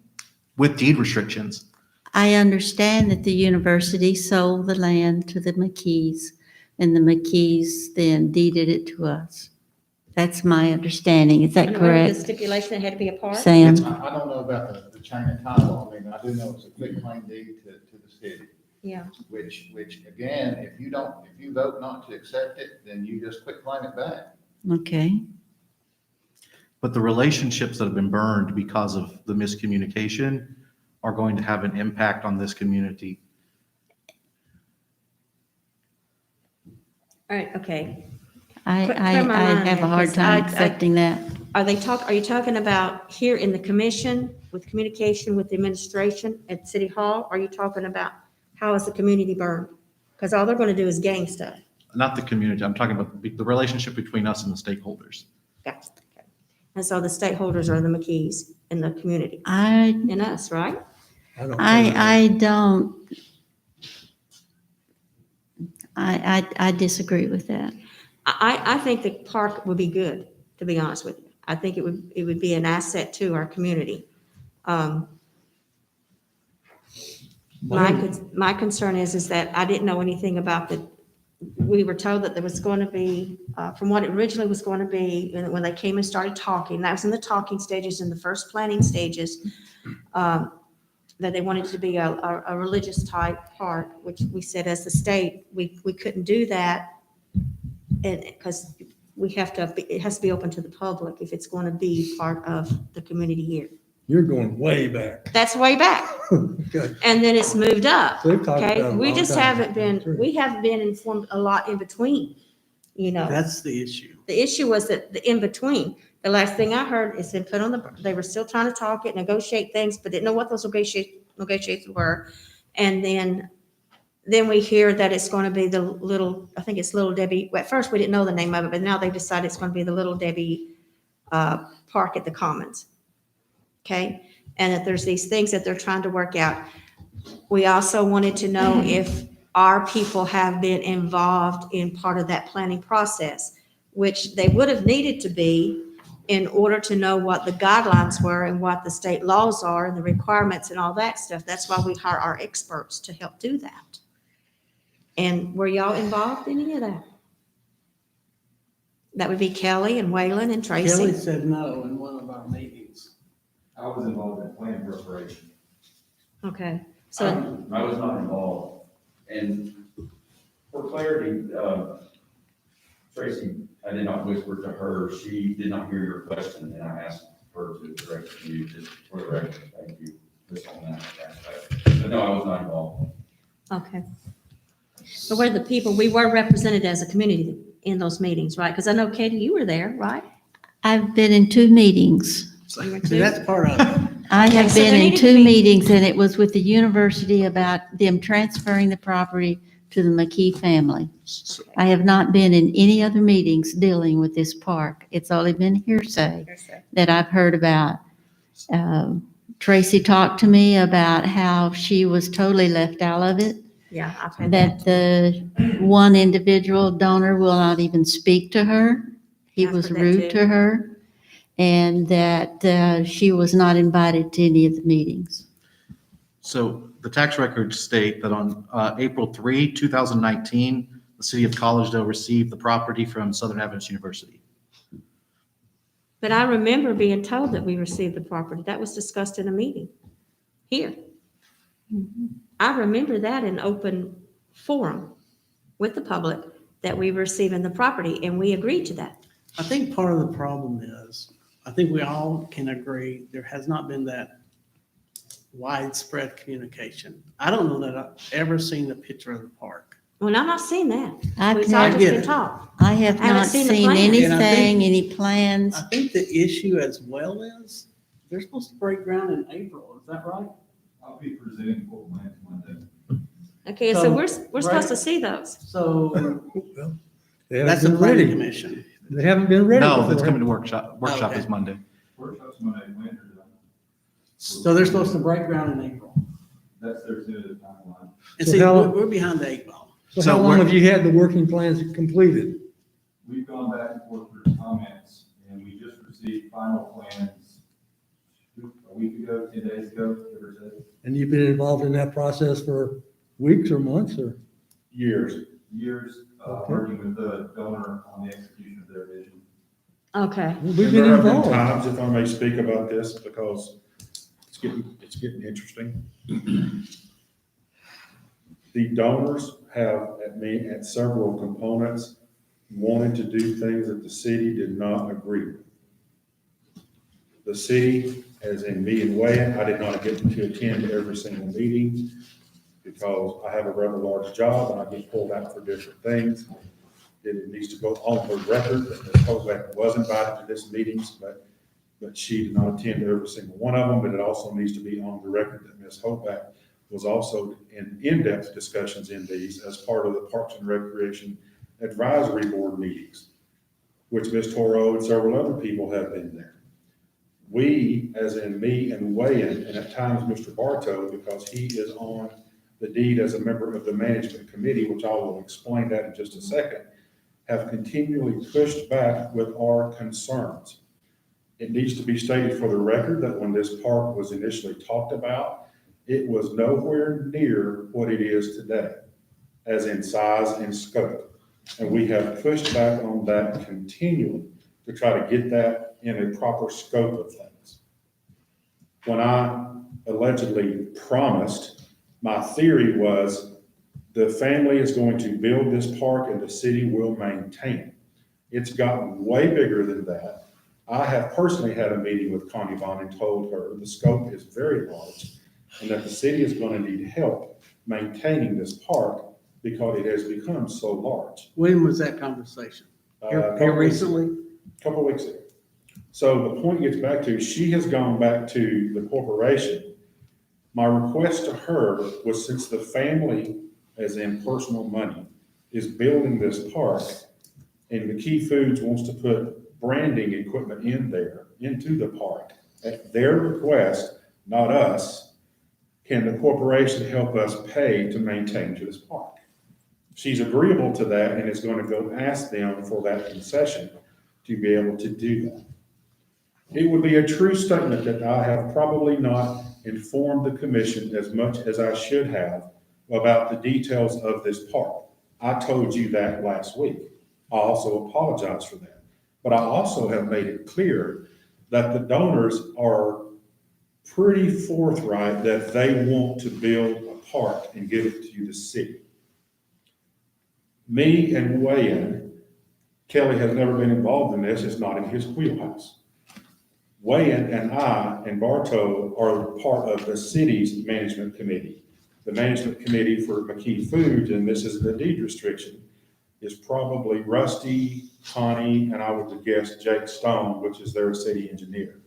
with deed restrictions. I understand that the university sold the land to the McKees, and the McKees then deeded it to us. That's my understanding. Is that And remember the correct, stipulation it had to be a park? Sam? I don't know about the chain of title. I mean, I do know it's a quick claim deed to the city, Yeah. which again, if you vote not to accept it, then you just quick claim it back. Okay. But the relationships that have been burned because of the miscommunication are going to have an impact on this community. All right, okay. I Clear my mind have a then, hard 'cause time I- accepting that. Are you talking about here in the commission with communication with the administration at City Hall? Are you talking about how is the community burned? Because all they're going to do is gang stuff. Not the community, I'm talking about the relationship between us and the stakeholders. Gotcha. Okay. And so the stakeholders are the McKees in the community I, and us, right? I don't. I don't, I disagree with that. I think the park would be good, to be honest with you. I think it would be an asset to our community. My concern is that I didn't know anything about we were told that there was going to be, from what it originally was going to be, when they came and started talking, that was in the talking stages, in the first planning stages, that they wanted it to be a religious type park, which we said as the state, we couldn't do that. And because it has to be open to the public if it's going to be part of the community here. You're going way back. That's way back. Okay. And then it's moved up. They've talked Okay, about it a we long just time. haven't been informed a lot in between, you know. That's the issue. The issue was that the in between, the last thing I heard is they were still trying to talk it, negotiate things, but didn't know what those negotiations were. And then we hear that it's going to be I think it's Little Debbie. Well, at first we didn't know the name of it, but now they've decided it's going to be the Little Debbie Park at the Commons. Okay, and that there's these things that they're trying to work out. We also wanted to know if our people have been involved in part of that planning process, which they would have needed to be in order to know what the guidelines were and what the state laws are and the requirements and all that stuff. That's why we hire our experts to help do that. And were y'all involved in any of that? That would be Kelly and Waylon and Tracy. Kelly said no in one of our meetings. I was involved in planning preparation. Okay, So so, I was not involved. And for clarity, Tracy, I did not whisper to her. She did not hear your question, and I asked her to direct you just for the record. Thank you. Just on that aspect. But no, I was not involved. okay. So we're the people, we were represented as a community in those meetings, right? Because I know, Katie, you were there, right? I've been in 2 meetings. You were See, too? that's part of it. I Okay, have so been there in needed to 2 be- meetings, and it was with the university about them transferring the property to the McKee family. I have not been in any other meetings dealing with this park. It's only been hearsay that I've heard about. Tracy talked to me about how she was totally left out of it, Yeah, I've had that. that the one individual donor will not even speak to her. He I've was heard that rude too. to her, and that she was not invited to any of the meetings. So the tax records state that on April 3, 2019, the city of Collegedale received the property from Southern Adventist University. But I remember being told that we received the property. That was discussed in a meeting here. I remember that in open forum with the public, that we were receiving the property, and we agreed to that. I think part of the problem is, I think we all can agree, there has not been that widespread communication. I don't know that I've ever seen a picture of the park. Well, I'm not seeing that. I've It's all never- just get been it. talk. I have I haven't not seen the seen plan. And I think- anything, any plans. I think the issue as well is, they're supposed to break ground in April, is that right? I'll be presenting for plans Monday. Okay, so So, we're supposed right. to see those. So Well, they that's haven't the been planning ready. commission. They haven't been ready. No, that's before. coming to workshop. Workshop Okay. is Monday. Workshop's Monday, plans are done. So they're supposed to break ground in April. That's their tentative timeline. And So see, how- we're behind the 8 ball. So So how long we're- have you had the working plans completed? We've gone back and forth through comments, and we just received final plans a week ago, 10 days ago, give or take. And you've been involved in that process for weeks or months or? Years, Okay. working with the donor on the execution of their vision. Okay. We've And been there have been involved. times, if I may speak about this, because it's getting interesting. The donors have at several components wanted to do things that the city did not agree with. The city, as in me and Wayne, I did not get to attend every single meeting because I have a rather large job and I get pulled out for different things. It needs to go on the record that Ms. Kovak was invited to this meetings, but she did not attend every single one of them. But it also needs to be on the record that Ms. Kovak was also in in-depth discussions in these as part of the Parks and Recreation Advisory Board meetings. which Ms. Toro and several other people have been there. We, as in me and Wayne, and at times Mr. Bartow, because he is on the deed as a member of the management committee, which I will explain that in just a second, have continually pushed back with our concerns. It needs to be stated for the record that when this park was initially talked about, it was nowhere near what it is today, as in size and scope. And we have pushed back on that continually to try to get that in a proper scope of things. When I allegedly promised, my theory was the family is going to build this park and the city will maintain it. It's gotten way bigger than that. I have personally had a meeting with Connie Vaughn and told her the scope is very large and that the city is going to need help maintaining this park because it has become so large. When was that conversation? Here recently? Couple of weeks ago. So the point gets back to, she has gone back to the corporation. My request to her was, since the family, as in personal money, is building this park, and McKee Foods wants to put branding equipment in there, into the park, at their request, not us, can the corporation help us pay to maintain to this park? She's agreeable to that and is going to go ask them for that concession to be able to do that. It would be a true statement that I have probably not informed the commission as much as I should have about the details of this park. I told you that last week. I also apologize for that. But I also have made it clear that the donors are pretty forthright that they want to build a park and give it to the city. Me and Wayne, Kelly has never been involved in this, it's not in his wheelhouse. Wayne and I and Bartow are part of the city's management committee. The management committee for McKee Foods, and this is the deed restriction, is probably Rusty, Connie, and I would guess Jake Stone, which is their city engineer.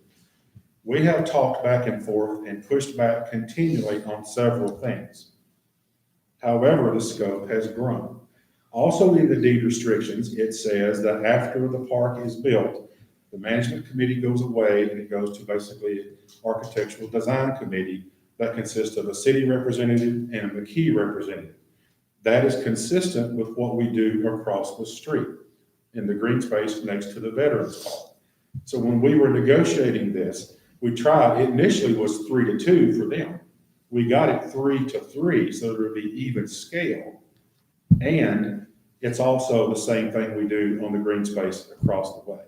We have talked back and forth and pushed back continually on several things. However, the scope has grown. Also in the deed restrictions, it says that after the park is built, the management committee goes away and it goes to basically an architectural design committee that consists of a city representative and a McKee representative. That is consistent with what we do across the street in the green space next to the Veterans Park. So when we were negotiating this, we tried, it initially was 3-2 for them. We got it 3-3, so there would be even scale. And it's also the same thing we do on the green space across the way.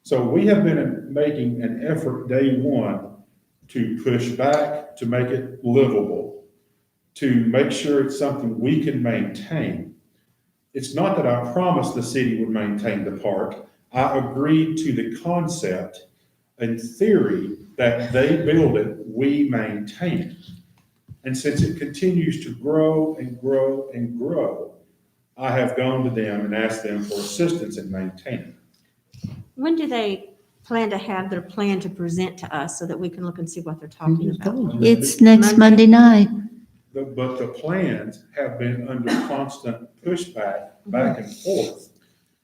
So we have been making an effort day one to push back, to make it livable, to make sure it's something we can maintain. It's not that I promised the city would maintain the park. I agreed to the concept and theory that they build it, we maintain it. And since it continues to grow and grow and grow, I have gone to them and asked them for assistance in maintaining it. When do they plan to have their plan to present to us so that we can look and see what they're talking about? It's next Monday night. But the plans have been under constant pushback, back and forth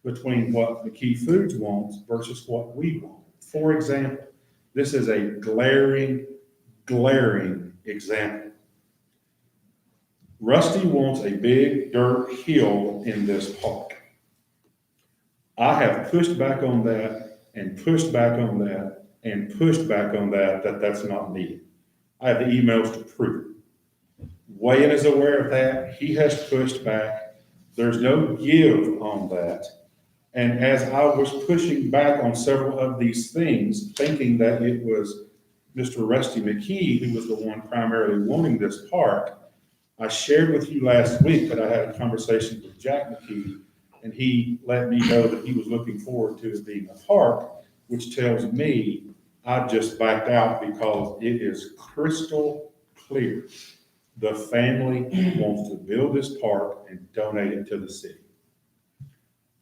between what McKee Foods wants versus what we want. For example, this is a glaring example. Rusty wants a big dirt hill in this park. I have pushed back on that and pushed back on that and pushed back on that that's not needed. I have the emails to prove it. Wayne is aware of that. He has pushed back. There's no give on that. And as I was pushing back on several of these things, thinking that it was Mr. Rusty McKee who was the one primarily wanting this park, I shared with you last week that I had a conversation with Jack McKee, and he let me know that he was looking forward to it being a park, which tells me I just backed out because it is crystal clear. The family wants to build this park and donate it to the city.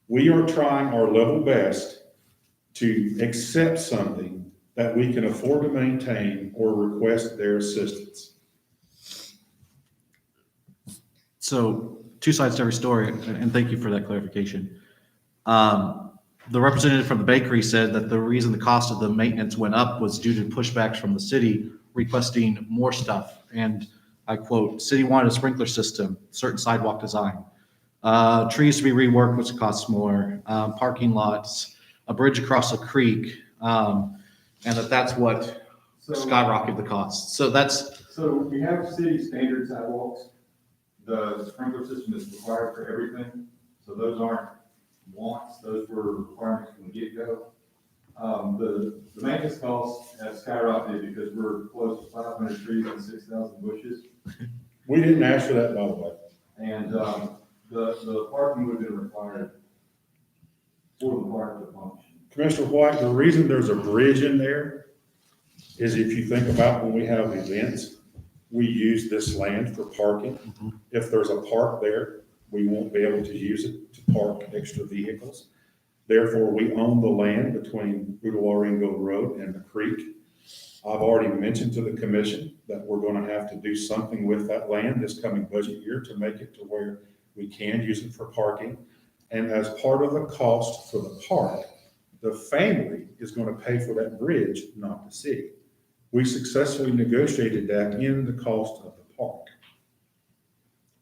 We are trying our level best to accept something that we can afford to maintain or request their assistance. So two sides to every story, and thank you for that clarification. The representative from the bakery said that the reason the cost of the maintenance went up was due to pushbacks from the city requesting more stuff. And I quote, "City wanted a sprinkler system, certain sidewalk design, trees to be reworked, which costs more, parking lots, a bridge across a creek," and that's what skyrocketed the cost. So We have city standard sidewalks. The sprinkler system is required for everything, so those aren't wants, those were requirements from the get-go. The maintenance costs have skyrocketed because we're close to 500 trees and 6,000 bushes. We didn't ask for that, by the way. And, the parking would have been required for the park to function. Commissioner White, the reason there's a bridge in there is if you think about when we have events, we use this land for parking. If there's a park there, we won't be able to use it to park extra vehicles. Therefore, we own the land between Udawaringo Road and the creek. I've already mentioned to the commission that we're gonna have to do something with that land this coming budget year to make it to where we can use it for parking. And as part of the cost for the park, the family is gonna pay for that bridge, not the city. We successfully negotiated that in the cost of the park.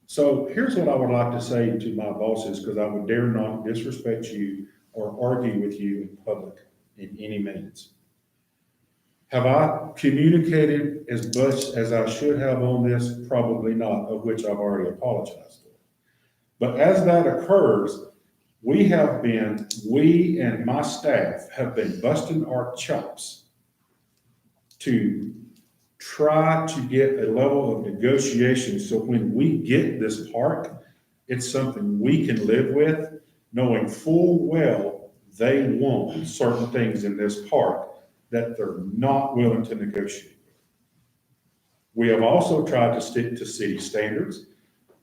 So here's what I would like to say to my bosses, because I would dare not disrespect you or argue with you in public in any minutes. Have I communicated as much as I should have on this? Probably not, of which I've already apologized for. But as that occurs, we and my staff have been busting our chops to try to get a level of negotiation so when we get this park, it's something we can live with, knowing full well they want certain things in this park that they're not willing to negotiate with. We have also tried to stick to city standards.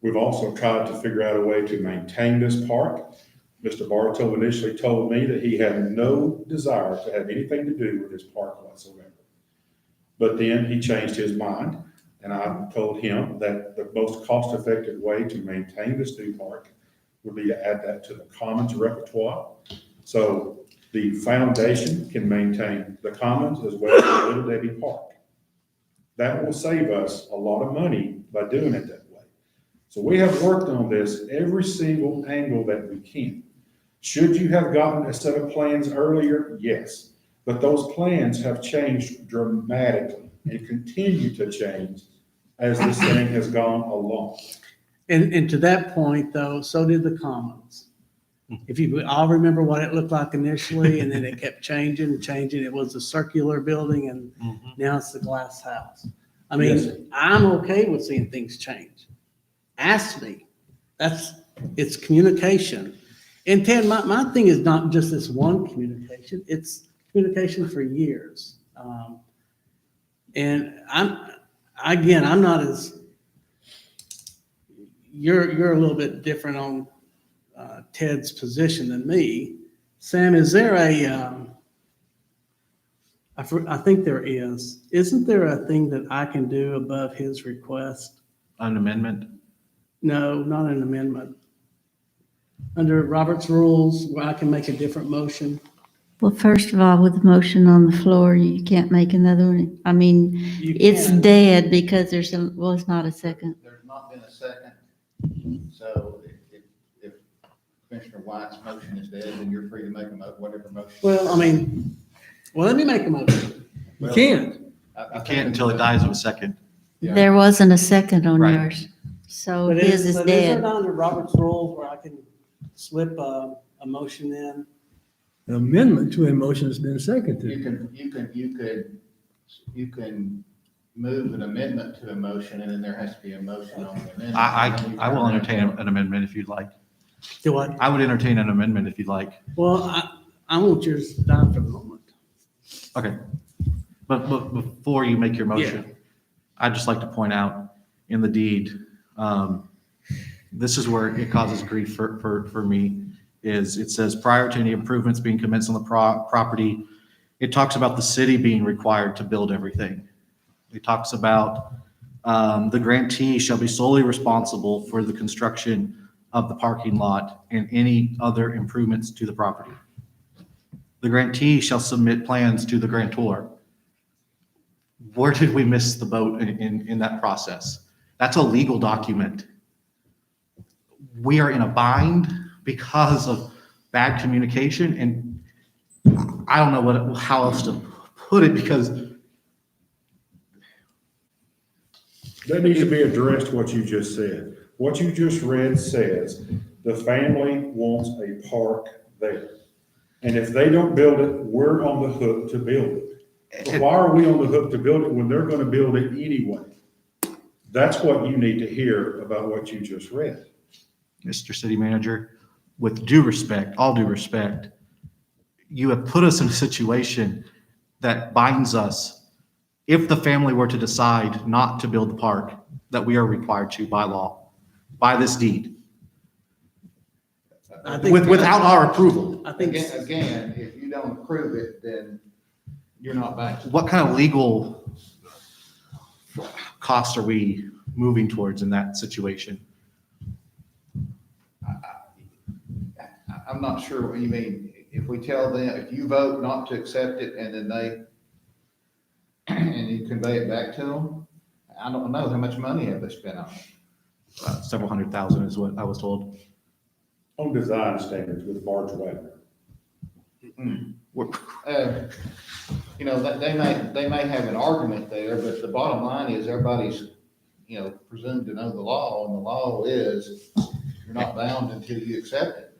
We've also tried to figure out a way to maintain this park. Mr. Bartow initially told me that he had no desire to have anything to do with this park whatsoever. But then he changed his mind, and I told him that the most cost-effective way to maintain this new park would be to add that to the commons repertoire. So the foundation can maintain the commons as well as Little Debbie Park. That will save us a lot of money by doing it that way. So we have worked on this every single angle that we can. Should you have gotten a set of plans earlier? Yes. But those plans have changed dramatically and continue to change as this thing has gone along. And to that point, though, so did the commons. If you all remember what it looked like initially, and then it kept changing and changing. It was a circular building, and now it's the glass house. I mean, Yes. I'm okay with seeing things change. Ask me. It's communication. And Ted, my thing is not just this one communication. It's communication for years. And I'm not as, you're a little bit different on Ted's position than me. Sam, is there I think there is. Isn't there a thing that I can do above his request? an amendment. No, not an amendment. Under Robert's rules, where I can make a different motion. Well, first of all, with the motion on the floor, you can't make another one. I mean, You it's can. dead because was not a second. There's not been a second, so if Commissioner White's motion is dead, then you're free to make whatever motion. Well, I mean, let me make a motion. You can't. I can't until it dies of a second. Yeah. There wasn't a second on Right. yours. So But his is but dead. it under Robert's rules where I can slip a motion in? An amendment to a motion has been You seconded. you can move an amendment to a motion, and then there has to be a motion on the amendment. I will entertain an amendment if you'd like. Do what? I would entertain an amendment if you'd like. Well, I want yours down for the moment. Okay. But before you make your motion, I'd just like to point out in the deed, this is where it causes grief for me, is it says prior to any improvements being commenced on the property, it talks about the city being required to build everything. It talks about the grantee shall be solely responsible for the construction of the parking lot and any other improvements to the property. The grantee shall submit plans to the grantor. Where did we miss the boat in that process? That's a legal document. We are in a bind because of bad communication, and I don't know how else to put it, because That needs to be addressed, what you just said. What you just read says, the family wants a park there. And if they don't build it, we're on the hook to build it. But why are we on the hook to build it when they're gonna build it anyway? That's what you need to hear about what you just read. Mr. City Manager, with due respect, all due respect, you have put us in a situation that binds us. If the family were to decide not to build the park, that we are required to by law, by this deed, I think without our approval. I think Again, if you don't approve it, then you're not back. What kind of legal costs are we moving towards in that situation? I'm not sure what you mean. If we tell them, if you vote not to accept it and then and you convey it back to them, I don't know, how much money have they spent on it? Several $100,000 is what I was told. On design standards with Marge Wagner. You know, they may have an argument there, but the bottom line is everybody's, you know, presumed to know the law, and the law is you're not bound until you accept it.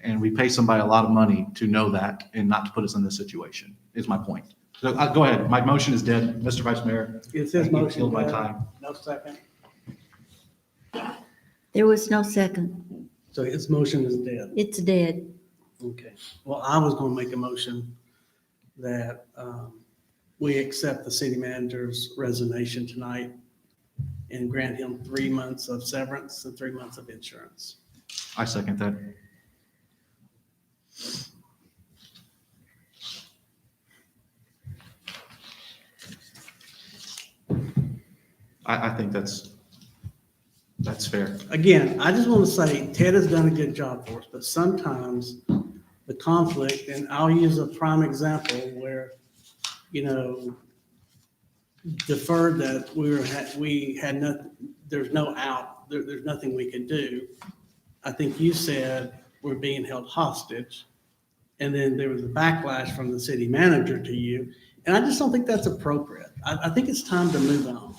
And we pay somebody a lot of money to know that and not to put us in this situation, is my point. So go ahead. My motion is dead, Mr. Vice Mayor. it's his You motion. killed my time. No second. There was no second. So his motion is dead. It's dead. Okay. Well, I was going to make a motion that we accept the city manager's resignation tonight and grant him 3 months of severance and 3 months of insurance. I second that. I think that's fair. Again, I just want to say Ted has done a good job for us, but sometimes the conflict, and I'll use a prime example where, you know, deferred that we had nothing, there's no out, there's nothing we can do. I think you said we're being held hostage. And then there was a backlash from the city manager to you. And I just don't think that's appropriate. I think it's time to move on.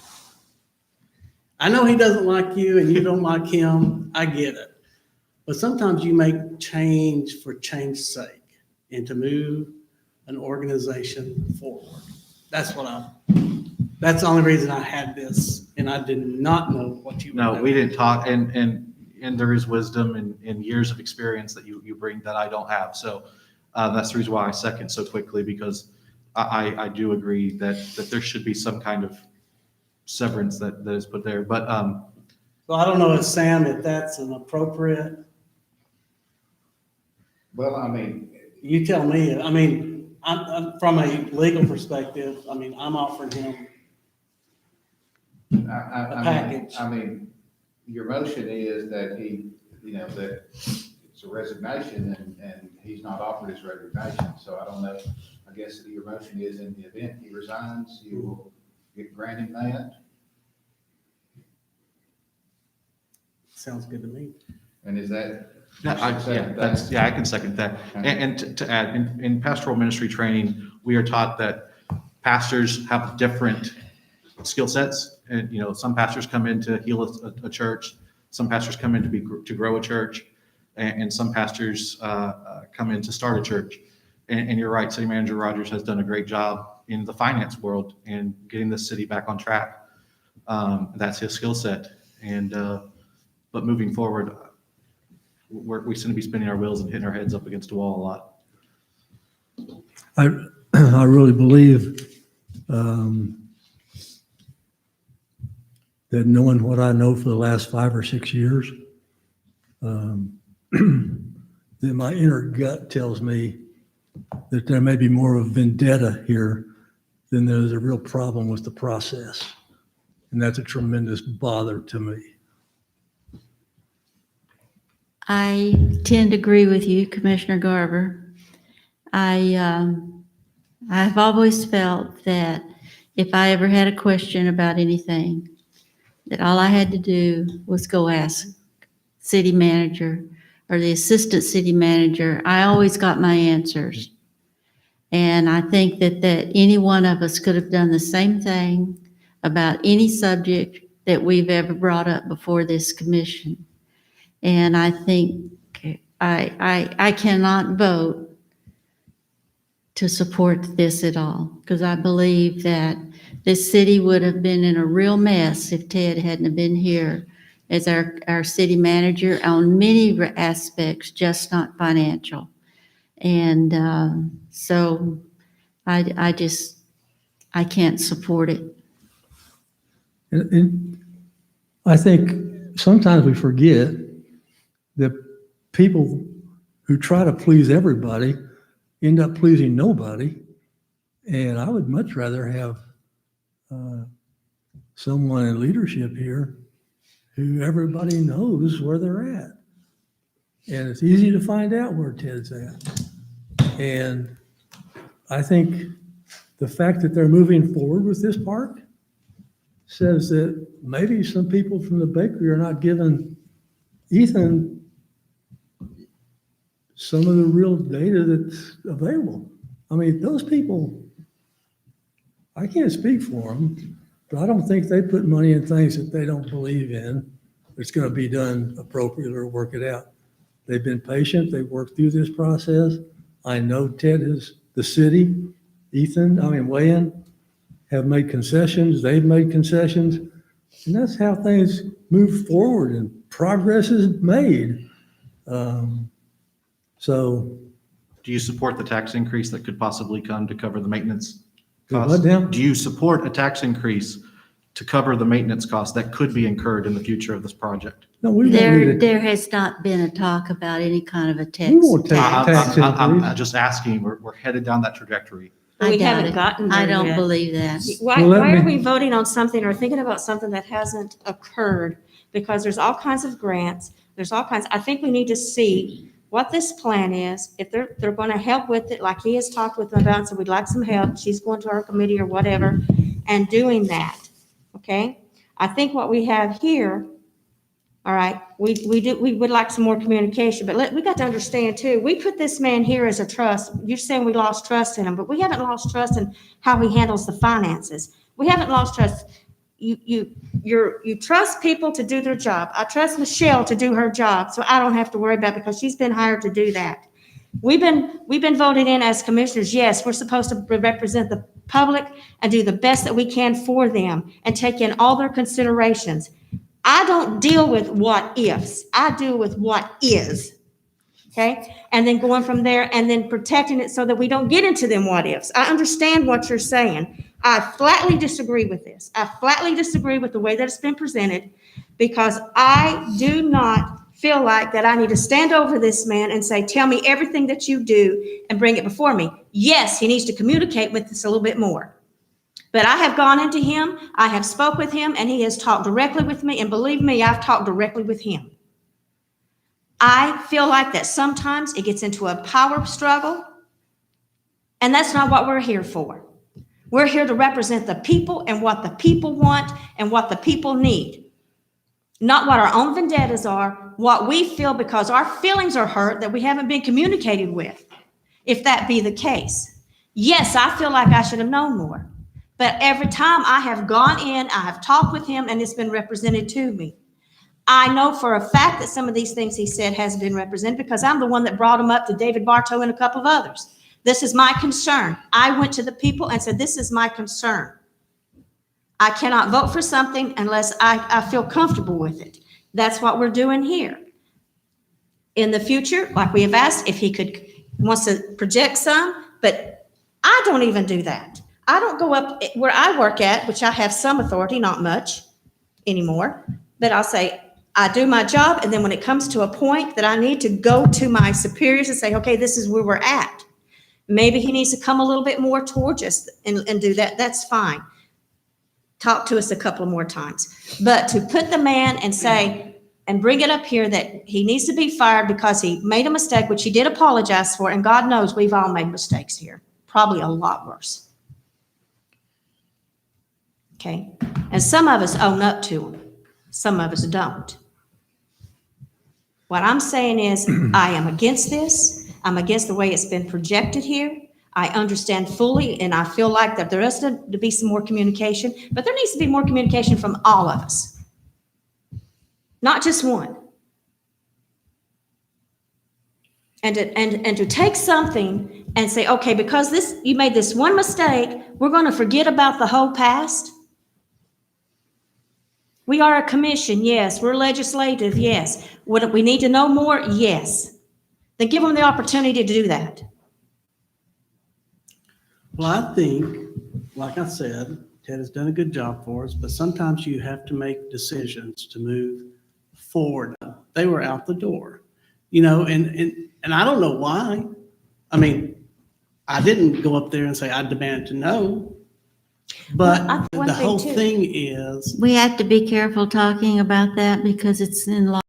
I know he doesn't like you and you don't like him. I get it. But sometimes you make change for change's sake and to move an organization forward. That's the only reason I had this, and I did not know what you were No, doing. we didn't talk, and there is wisdom and years of experience that you bring that I don't have. So that's the reason why I second so quickly, because I do agree that there should be some kind of severance that is put there. But So I don't know, Sam, if that's an appropriate, Well, I mean, you tell me. I mean, I'm from a legal perspective, I mean, I'm offering him a package. I mean, your motion is that he, you know, that it's a resignation and he's not offered his resignation. So I don't know, I guess your motion is in the event he resigns, you will grant him that. Sounds good to me. And is that? I can second that. And to add, in pastoral ministry training, we are taught that pastors have different skill sets. And, you know, some pastors come in to heal a church, some pastors come in to grow a church, and some pastors come in to start a church. And you're right, City Manager Rogers has done a great job in the finance world and getting the city back on track. That's his skill set. And but moving forward, we seem to be spinning our wheels and hitting our heads up against a wall a lot. I really believe that knowing what I know for the last 5 or 6 years, that my inner gut tells me that there may be more of a vendetta here than there's a real problem with the process. And that's a tremendous bother to me. I tend to agree with you, Commissioner Garver. I've always felt that if I ever had a question about anything, that all I had to do was go ask city manager or the assistant city manager. I always got my answers. And I think that any one of us could have done the same thing about any subject that we've ever brought up before this commission. And I think I cannot vote to support this at all, because I believe that this city would have been in a real mess if Ted hadn't have been here as our city manager on many aspects, just not financial. And so I can't support it. And I think sometimes we forget that people who try to please everybody end up pleasing nobody. And I would much rather have someone in leadership here who everybody knows where they're at. And it's easy to find out where Ted's at. And I think the fact that they're moving forward with this park says that maybe some people from the bakery are not giving Ethan some of the real data that's available. I mean, those people, I can't speak for them, but I don't think they put money in things that they don't believe in. It's going to be done appropriately or work it out. They've been patient. They've worked through this process. I know Ted is the city, Wayne have made concessions. They've made concessions. And that's how things move forward and progress is made. So. Do you support the tax increase that could possibly come to cover the maintenance Do costs? what now? Do you support a tax increase to cover the maintenance costs that could be incurred in the future of this project? No, we won't need it. There has not been a talk about any kind of a tax. We won't take a tax I'm increase. just asking, we're headed down that trajectory. I We doubt haven't it. gotten I there don't yet. believe that. Why, Well, let why are me- we voting on something or thinking about something that hasn't occurred? Because there's all kinds of grants, I think we need to see what this plan is. If they're going to help with it, like he has talked with them about, so we'd like some help. She's going to our committee or whatever and doing that, okay? I think what we have here, all right, we would like some more communication, but we got to understand too, we put this man here as a trust. You're saying we lost trust in him, but we haven't lost trust in how he handles the finances. We haven't lost trust. You trust people to do their job. I trust Michelle to do her job, so I don't have to worry about it because she's been hired to do that. We've been voted in as commissioners. Yes, we're supposed to represent the public and do the best that we can for them and take in all their considerations. I don't deal with what ifs. I deal with what is. Okay? And then going from there and then protecting it so that we don't get into them what ifs. I understand what you're saying. I flatly disagree with this. I flatly disagree with the way that it's been presented because I do not feel like that I need to stand over this man and say, tell me everything that you do and bring it before me. Yes, he needs to communicate with us a little bit more. But I have gone into him, I have spoke with him, and he has talked directly with me, and believe me, I've talked directly with him. I feel like that sometimes it gets into a power struggle, and that's not what we're here for. We're here to represent the people and what the people want and what the people need. Not what our own vendettas are, what we feel because our feelings are hurt that we haven't been communicated with, if that be the case. Yes, I feel like I should have known more. But every time I have gone in, I have talked with him, and it's been represented to me. I know for a fact that some of these things he said has been represented because I'm the one that brought him up to David Bartow and a couple of others. This is my concern. I went to the people and said, this is my concern. I cannot vote for something unless I feel comfortable with it. That's what we're doing here. In the future, like we have asked, if he wants to project some, but I don't even do that. I don't go up where I work at, which I have some authority, not much anymore, but I'll say, I do my job, and then when it comes to a point that I need to go to my superiors and say, okay, this is where we're at. Maybe he needs to come a little bit more towards us and do that. That's fine. Talk to us a couple more times. But to put the man and say, and bring it up here that he needs to be fired because he made a mistake, which he did apologize for, and God knows we've all made mistakes here, probably a lot worse. Okay? And some of us own up to them. Some of us don't. What I'm saying is, I am against this. I'm against the way it's been projected here. I understand fully, and I feel like that there has to be some more communication, but there needs to be more communication from all of us, not just one. And to take something and say, okay, because you made this one mistake, we're going to forget about the whole past. We are a commission, yes. We're legislative, yes. What we need to know more, yes. Then give them the opportunity to do that. Well, I think, like I said, Ted has done a good job for us, but sometimes you have to make decisions to move forward. They were out the door, and I don't know why. I mean, I didn't go up there and say I demanded to know, but Well, one the thing whole too. thing is, We have to be careful talking about that because it's in law.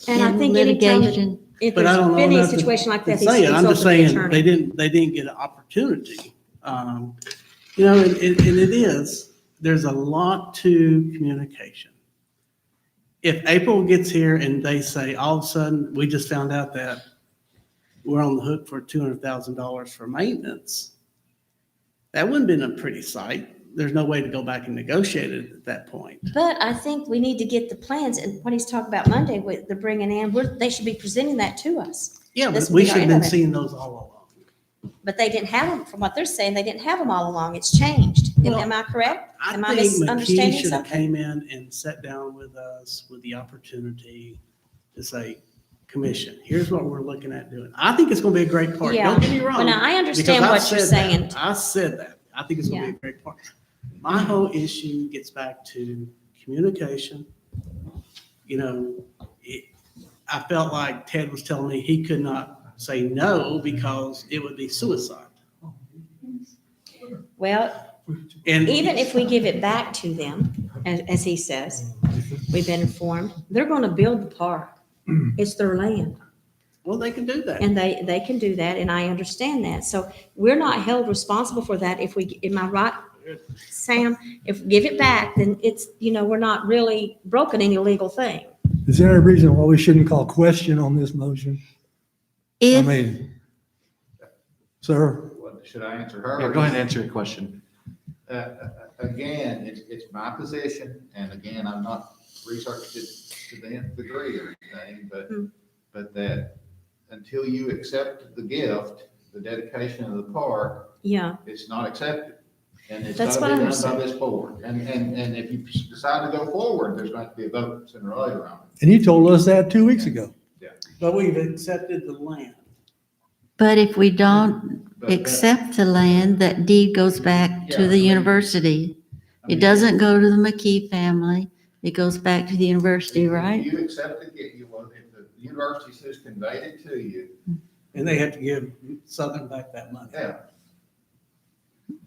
And I in think anytime that litigation. if but I there's don't know been a enough to situation like that, say it. it's I'm over just to the saying attorney. they didn't get an opportunity. And it is, there's a lot to communication. If April gets here and they say, all of a sudden, we just found out that we're on the hook for $200,000 for maintenance, that wouldn't have been a pretty sight. There's no way to go back and negotiate it at that point. But I think we need to get the plans, and what he's talking about Monday with the bringing in, they should be presenting that to us. Yeah, This but would we be our should have end been of it. seeing those all along. But they didn't have them, from what they're saying, they didn't have them all along. It's changed. Well, Am I correct? I Am I think McKee misunderstanding should have something? came in and sat down with us with the opportunity to say, commission, here's what we're looking at doing. I think it's gonna be a great park. Yeah. Don't get me wrong. Well, now, I understand because I've what you're said that. saying. I said that. I think it's gonna be Yeah. a great park. My whole issue gets back to communication. I felt like Ted was telling me he could not say no because it would be suicide. Well, And even if we give it back to them, as he says, we've been informed, they're going to build the park. It's their land. well, they can do that. And they can do that, and I understand that. So we're not held responsible for that if we, am I right, Sam? If we give it back, then it's, we're not really broken any legal thing. Is there any reason why we shouldn't call question on this motion? I If, mean, sir, Should I answer her? Yeah, go ahead and answer your question. Again, it's my position, and again, I'm not researched it to the nth degree or anything, but that until you accept the gift, the dedication of the park, Yeah, it's not accepted. And it's That's got to what be I'm done by saying. this board. And if you decide to go forward, there's going to be a vote sooner or later on it. and you told us that 2 weeks ago. But we've accepted the land. but if we don't But that- accept the land, that deed goes back to Yeah, I the mean- university. I mean, It doesn't go to the McKee family. It goes back to the university, right? If you accept the gift, if the university says conveyed it to you, And they have to give Southern back that money. yeah.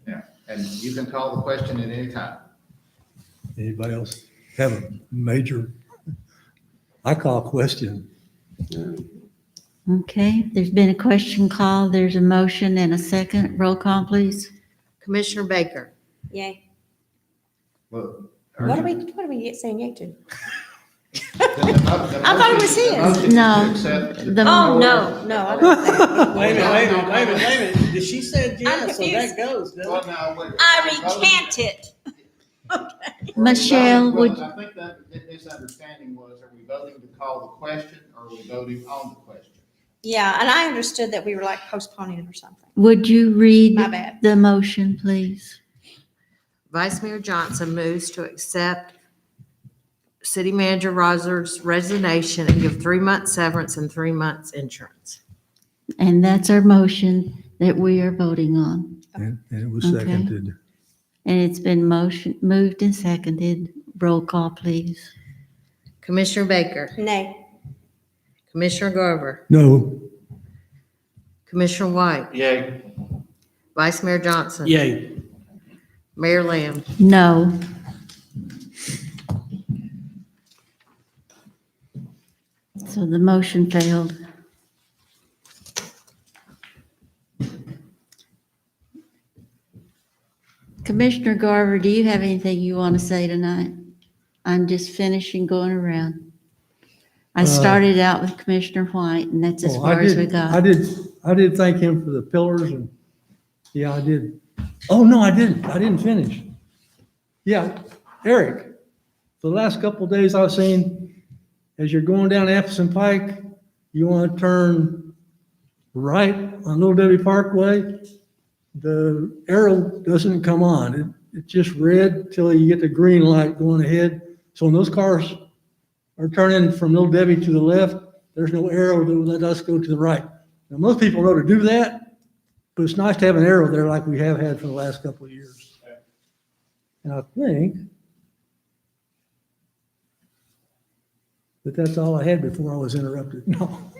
Yeah, and you can call the question at any time. Anybody else have a major, I call question. Okay, there's been a question called. There's a motion and a second. Roll call, please. Commissioner Baker, yay. Well, What are we saying yay to? I thought it was his. No. The- Oh, no, I don't. Wait a minute. Did she said yes, so confused. that goes, doesn't it? I recant it. Michelle, would, I think that misunderstanding was, are we voting to call the question or are we voting on the question? Yeah, and I understood that we were like postponing it or something. would you read My bad. the motion, please? Vice Mayor Johnson moves to accept City Manager Rosner's resignation and give 3 months severance and 3 months insurance. And that's our motion that we are voting on. And it was Okay. seconded. And it's been moved and seconded. Roll call, please. Commissioner Baker, Nay. Commissioner Garver, No, Commissioner White, Yay. Vice Mayor Johnson, Yay. Mayor Lamb. No. So the motion failed. Commissioner Garver, do you have anything you want to say tonight? I'm just finishing going around. I started out with Commissioner White, and that's as Oh, far as we got. I did thank him for the pillars and, yeah, I did. Oh, no, I didn't. I didn't finish. Yeah, Eric, the last couple of days I was saying, as you're going down Addison Pike, you want to turn right on Little Debbie Parkway. The arrow doesn't come on. It's just red till you get the green light going ahead. So when those cars are turning from Little Debbie to the left, there's no arrow to let us go to the right. Now, most people know to do that, but it's nice to have an arrow there like we have had for the last couple of years. And I think that that's all I had before I was interrupted. No,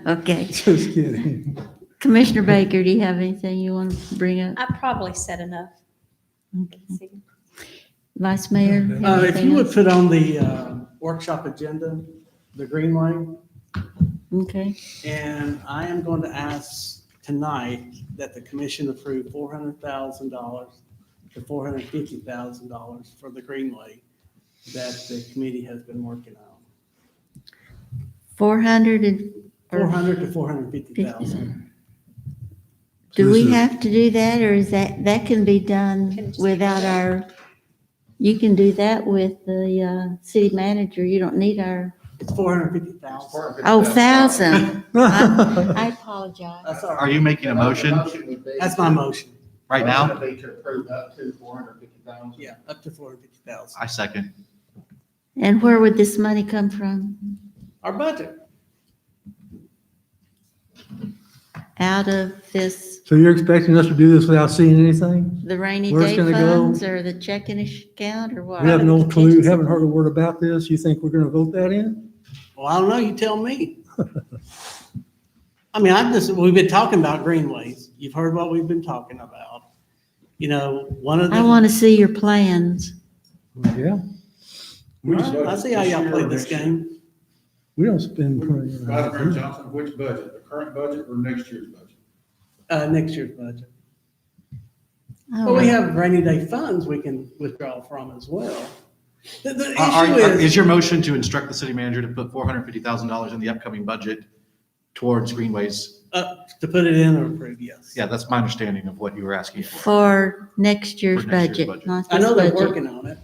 Okay. just kidding. Commissioner Baker, do you have anything you want to bring up? I probably said enough. Okay. Vice Mayor? If anything you would else? put on the workshop agenda, the Greenway, Okay. and I am going to ask tonight that the commission approve $400,000 to $450,000 for the Greenway that the committee has been working on. 400 and. or 400 to 450,000. Do So we this is- have to do that, or is that can be done without our, you can do that with the city manager, you don't need our, It's 450,000. oh, 1,000. I apologize. That's all Are right. you making a motion That's my motion. right now? Motion would be to approve up to 450,000. Yeah, up to 450,000. I second. And where would this money come from? Our budget. Out of this, So you're expecting us to do this without seeing anything? the rainy Where's it day gonna go? funds, or the checking account, or what? We have no clue, contingency. haven't heard a word about this. You think we're gonna vote that in? Well, I don't know, you tell me. I mean, we've been talking about greenways. You've heard what we've been talking about. You know, one of the. I want to see your plans. Yeah, I see how y'all play this game. we don't spend money. Vice Mayor Johnson, which budget, the current budget or next year's budget? Next year's budget. Oh, But we have rainy day funds we can withdraw from as well. The Is issue your motion to instruct the city manager to put $450,000 in the upcoming budget towards greenways? to put it in or approve, yes. Yeah, that's my understanding of what you were asking for. For next year's For next year's budget, budget. not I this know they're budget. working on it.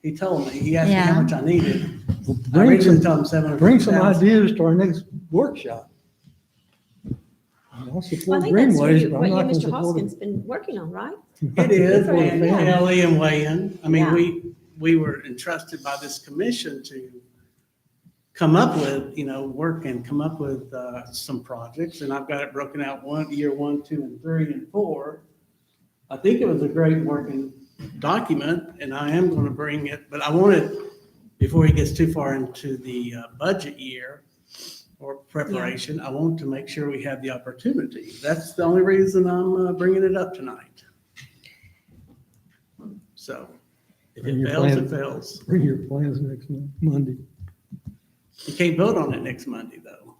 He told me, he asked me Yeah. how much I needed. I Bring originally some, told him 750,000. bring some ideas to our next workshop. I'll Well, I support think that's greenways, what but you I'm not gonna Mr. support Hoskins it. been working on, right? It is, For the and family. Ellie and Wayne. I mean, Yeah. we were entrusted by this commission to come up with, work and come up with some projects, and I've got it broken out year 1, 2, and 3, and 4. I think it was a great working document, and I am going to bring it, but I wanted, before he gets too far into the budget year or preparation, I want to make sure we have the opportunity. That's the only reason I'm bringing it up tonight. So if Bring it your fails, it plan. fails. Bring your plans next Monday. You can't vote on it next Monday, though.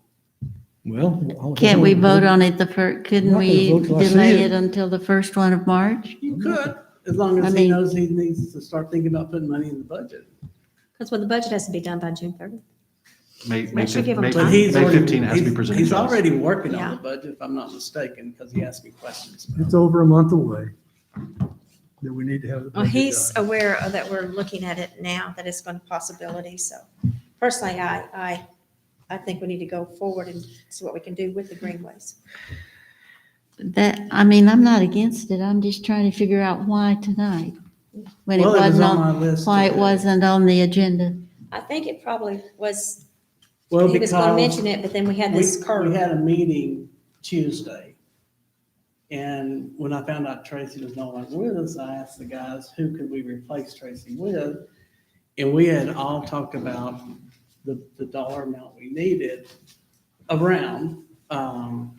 Well. Can't we vote on it couldn't I'm not we gonna vote till I see delay it. it until the first one of March? You could, as long I as he mean- knows he needs to start thinking about putting money in the budget. Because the budget has to be done by June 30th. May That should give him May- time. But he's May already, 15 has to be he's presented he's to us. already working on Yeah. the budget, if I'm not mistaken, because he asked me questions. about It's over a month away that we need to have the Well, budget he's done. aware of that we're looking at it now, that it's going to possibility. So personally, I think we need to go forward and see what we can do with the greenways. I'm not against it, I'm just trying to figure out why tonight. When it Well, it was wasn't on on, my list. why it today. wasn't on the agenda. I think it probably was, Well, he was going to because mention it, but then we had we this curve. had a meeting Tuesday. And when I found out Tracy was no longer with us, I asked the guys, who could we replace Tracy with? And we had all talked about the dollar amount we needed around, and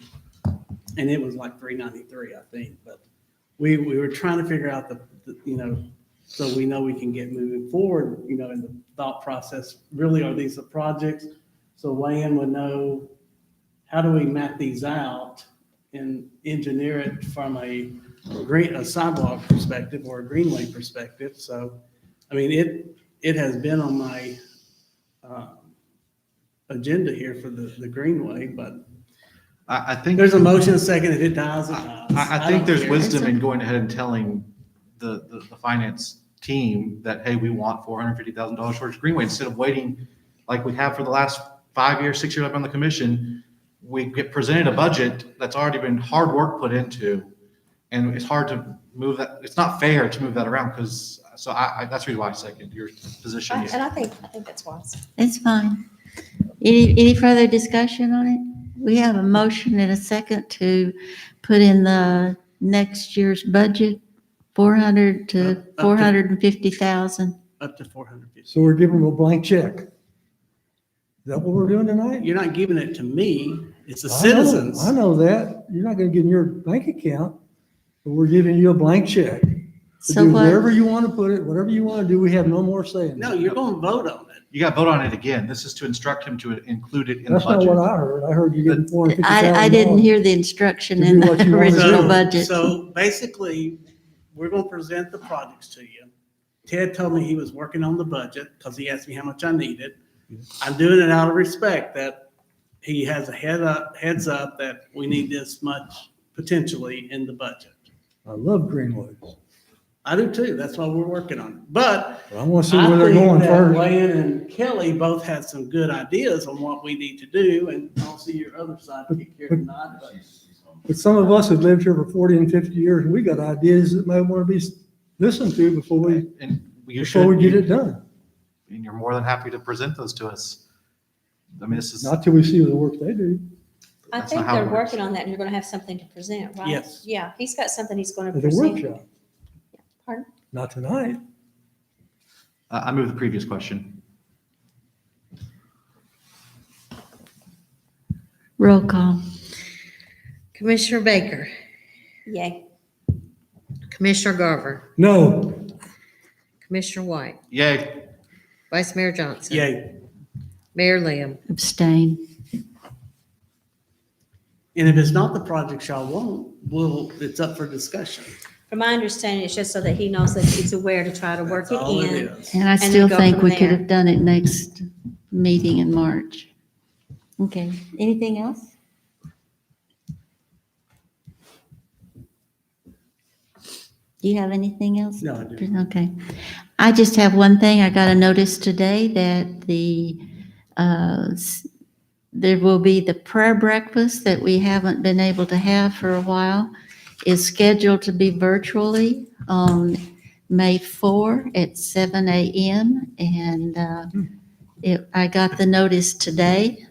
it was like $393, I think, but we were trying to figure out so we know we can get moving forward, in the thought process, really, are these the projects So Wayne would know, how do we map these out and engineer it from a sidewalk perspective or a greenway perspective? So, I mean, it has been on my agenda here for the greenway, but I think, there's a motion, a second, if it dies, it dies. I don't think there's care. wisdom in going ahead and telling the finance team that, hey, we want $450,000 towards Greenway, instead of waiting like we have for the last 5 years, 6 years I've been on the commission. We get presented a budget that's already been hard work put into, and it's hard to move that. It's not fair to move that around, because, so that's the reason why I second your position. And I think that's wise. It's fine. Any further discussion on it? We have a motion and a second to put in the next year's budget, 400 to Up to- 450,000. Up to 450. So we're giving them a blank check. Is that what we're doing tonight? You're not giving it to me, it's the I know- citizens. I know that. You're not gonna get in your bank account, but we're giving you a blank check. To So do what, wherever you want to put it, whatever you want to do, we have no more say in No, it. you're going to vote on it. You got to vote on it again. This is to instruct him to include it in the That's not what budget. I heard. I heard you getting $450,000. I didn't hear the instruction To in do what the you wanna do. original budget. So basically, we're going to present the projects to you. Ted told me he was working on the budget because he asked me how much I needed. I'm doing it out of respect that he has a heads up that we need this much potentially in the budget. I love Greenways. I do too. That's why we're working on it. But But I want to see I where they're think going that first. Wayne and Kelly both had some good ideas on what we need to do, and I'll see your other sidekick here tonight. But But some of us have lived here for 40 and 50 years, and we got ideas that may want to be listened to before we get it done. And you're more than happy to present those to us. I mean, this is, Not till we see the work they do. I That's think not how it they're works. working on that, and you're gonna have something to present, right? Yes. Yeah, he's got something he's gonna At the present. workshop. Pardon? Not tonight. I move the previous question. Roll call. Commissioner Baker, Yay. Commissioner Garver, No. Commissioner White, Yay. Vice Mayor Johnson. yay. Mayor Lim. Abstain. And if it's not the project y'all want, it's up for discussion. From my understanding, it's just so that he knows that he's aware to try to work That's it all it in. is. And I then still go think from we could there. have done it next meeting in March. Okay, anything else? Do you have anything else? No, I do. Okay. I just have one thing. I got a notice today that there will be the prayer breakfast that we haven't been able to have for a while is scheduled to be virtually on May 4 at 7 a.m. And I got the notice today.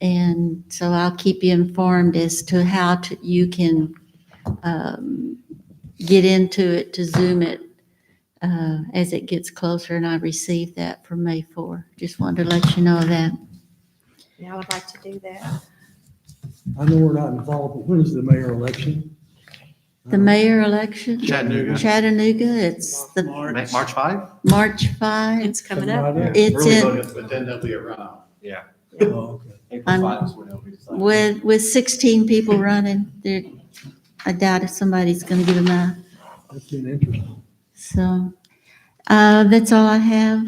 And so I'll keep you informed as to how you can get into it, to Zoom it as it gets closer. And I received that for May 4. Just wanted to let you know that. And I would like to do that. I know we're not involved, but when is the mayor election? The mayor election? Chattanooga. Chattanooga, it's the March. March 5? March 5. It's coming up. It's in, But then there'll be a runoff. Yeah. Oh, okay. I'm- 5 is when it'll be decided. with 16 people running, I doubt if somebody's going to get enough. That's been interesting. So that's all I have.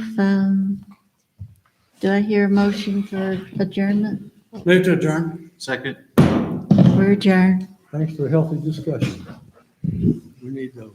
Do I hear a motion for adjournment? Move to adjourn. Second. We're adjourned. Thanks for a healthy discussion. We need those.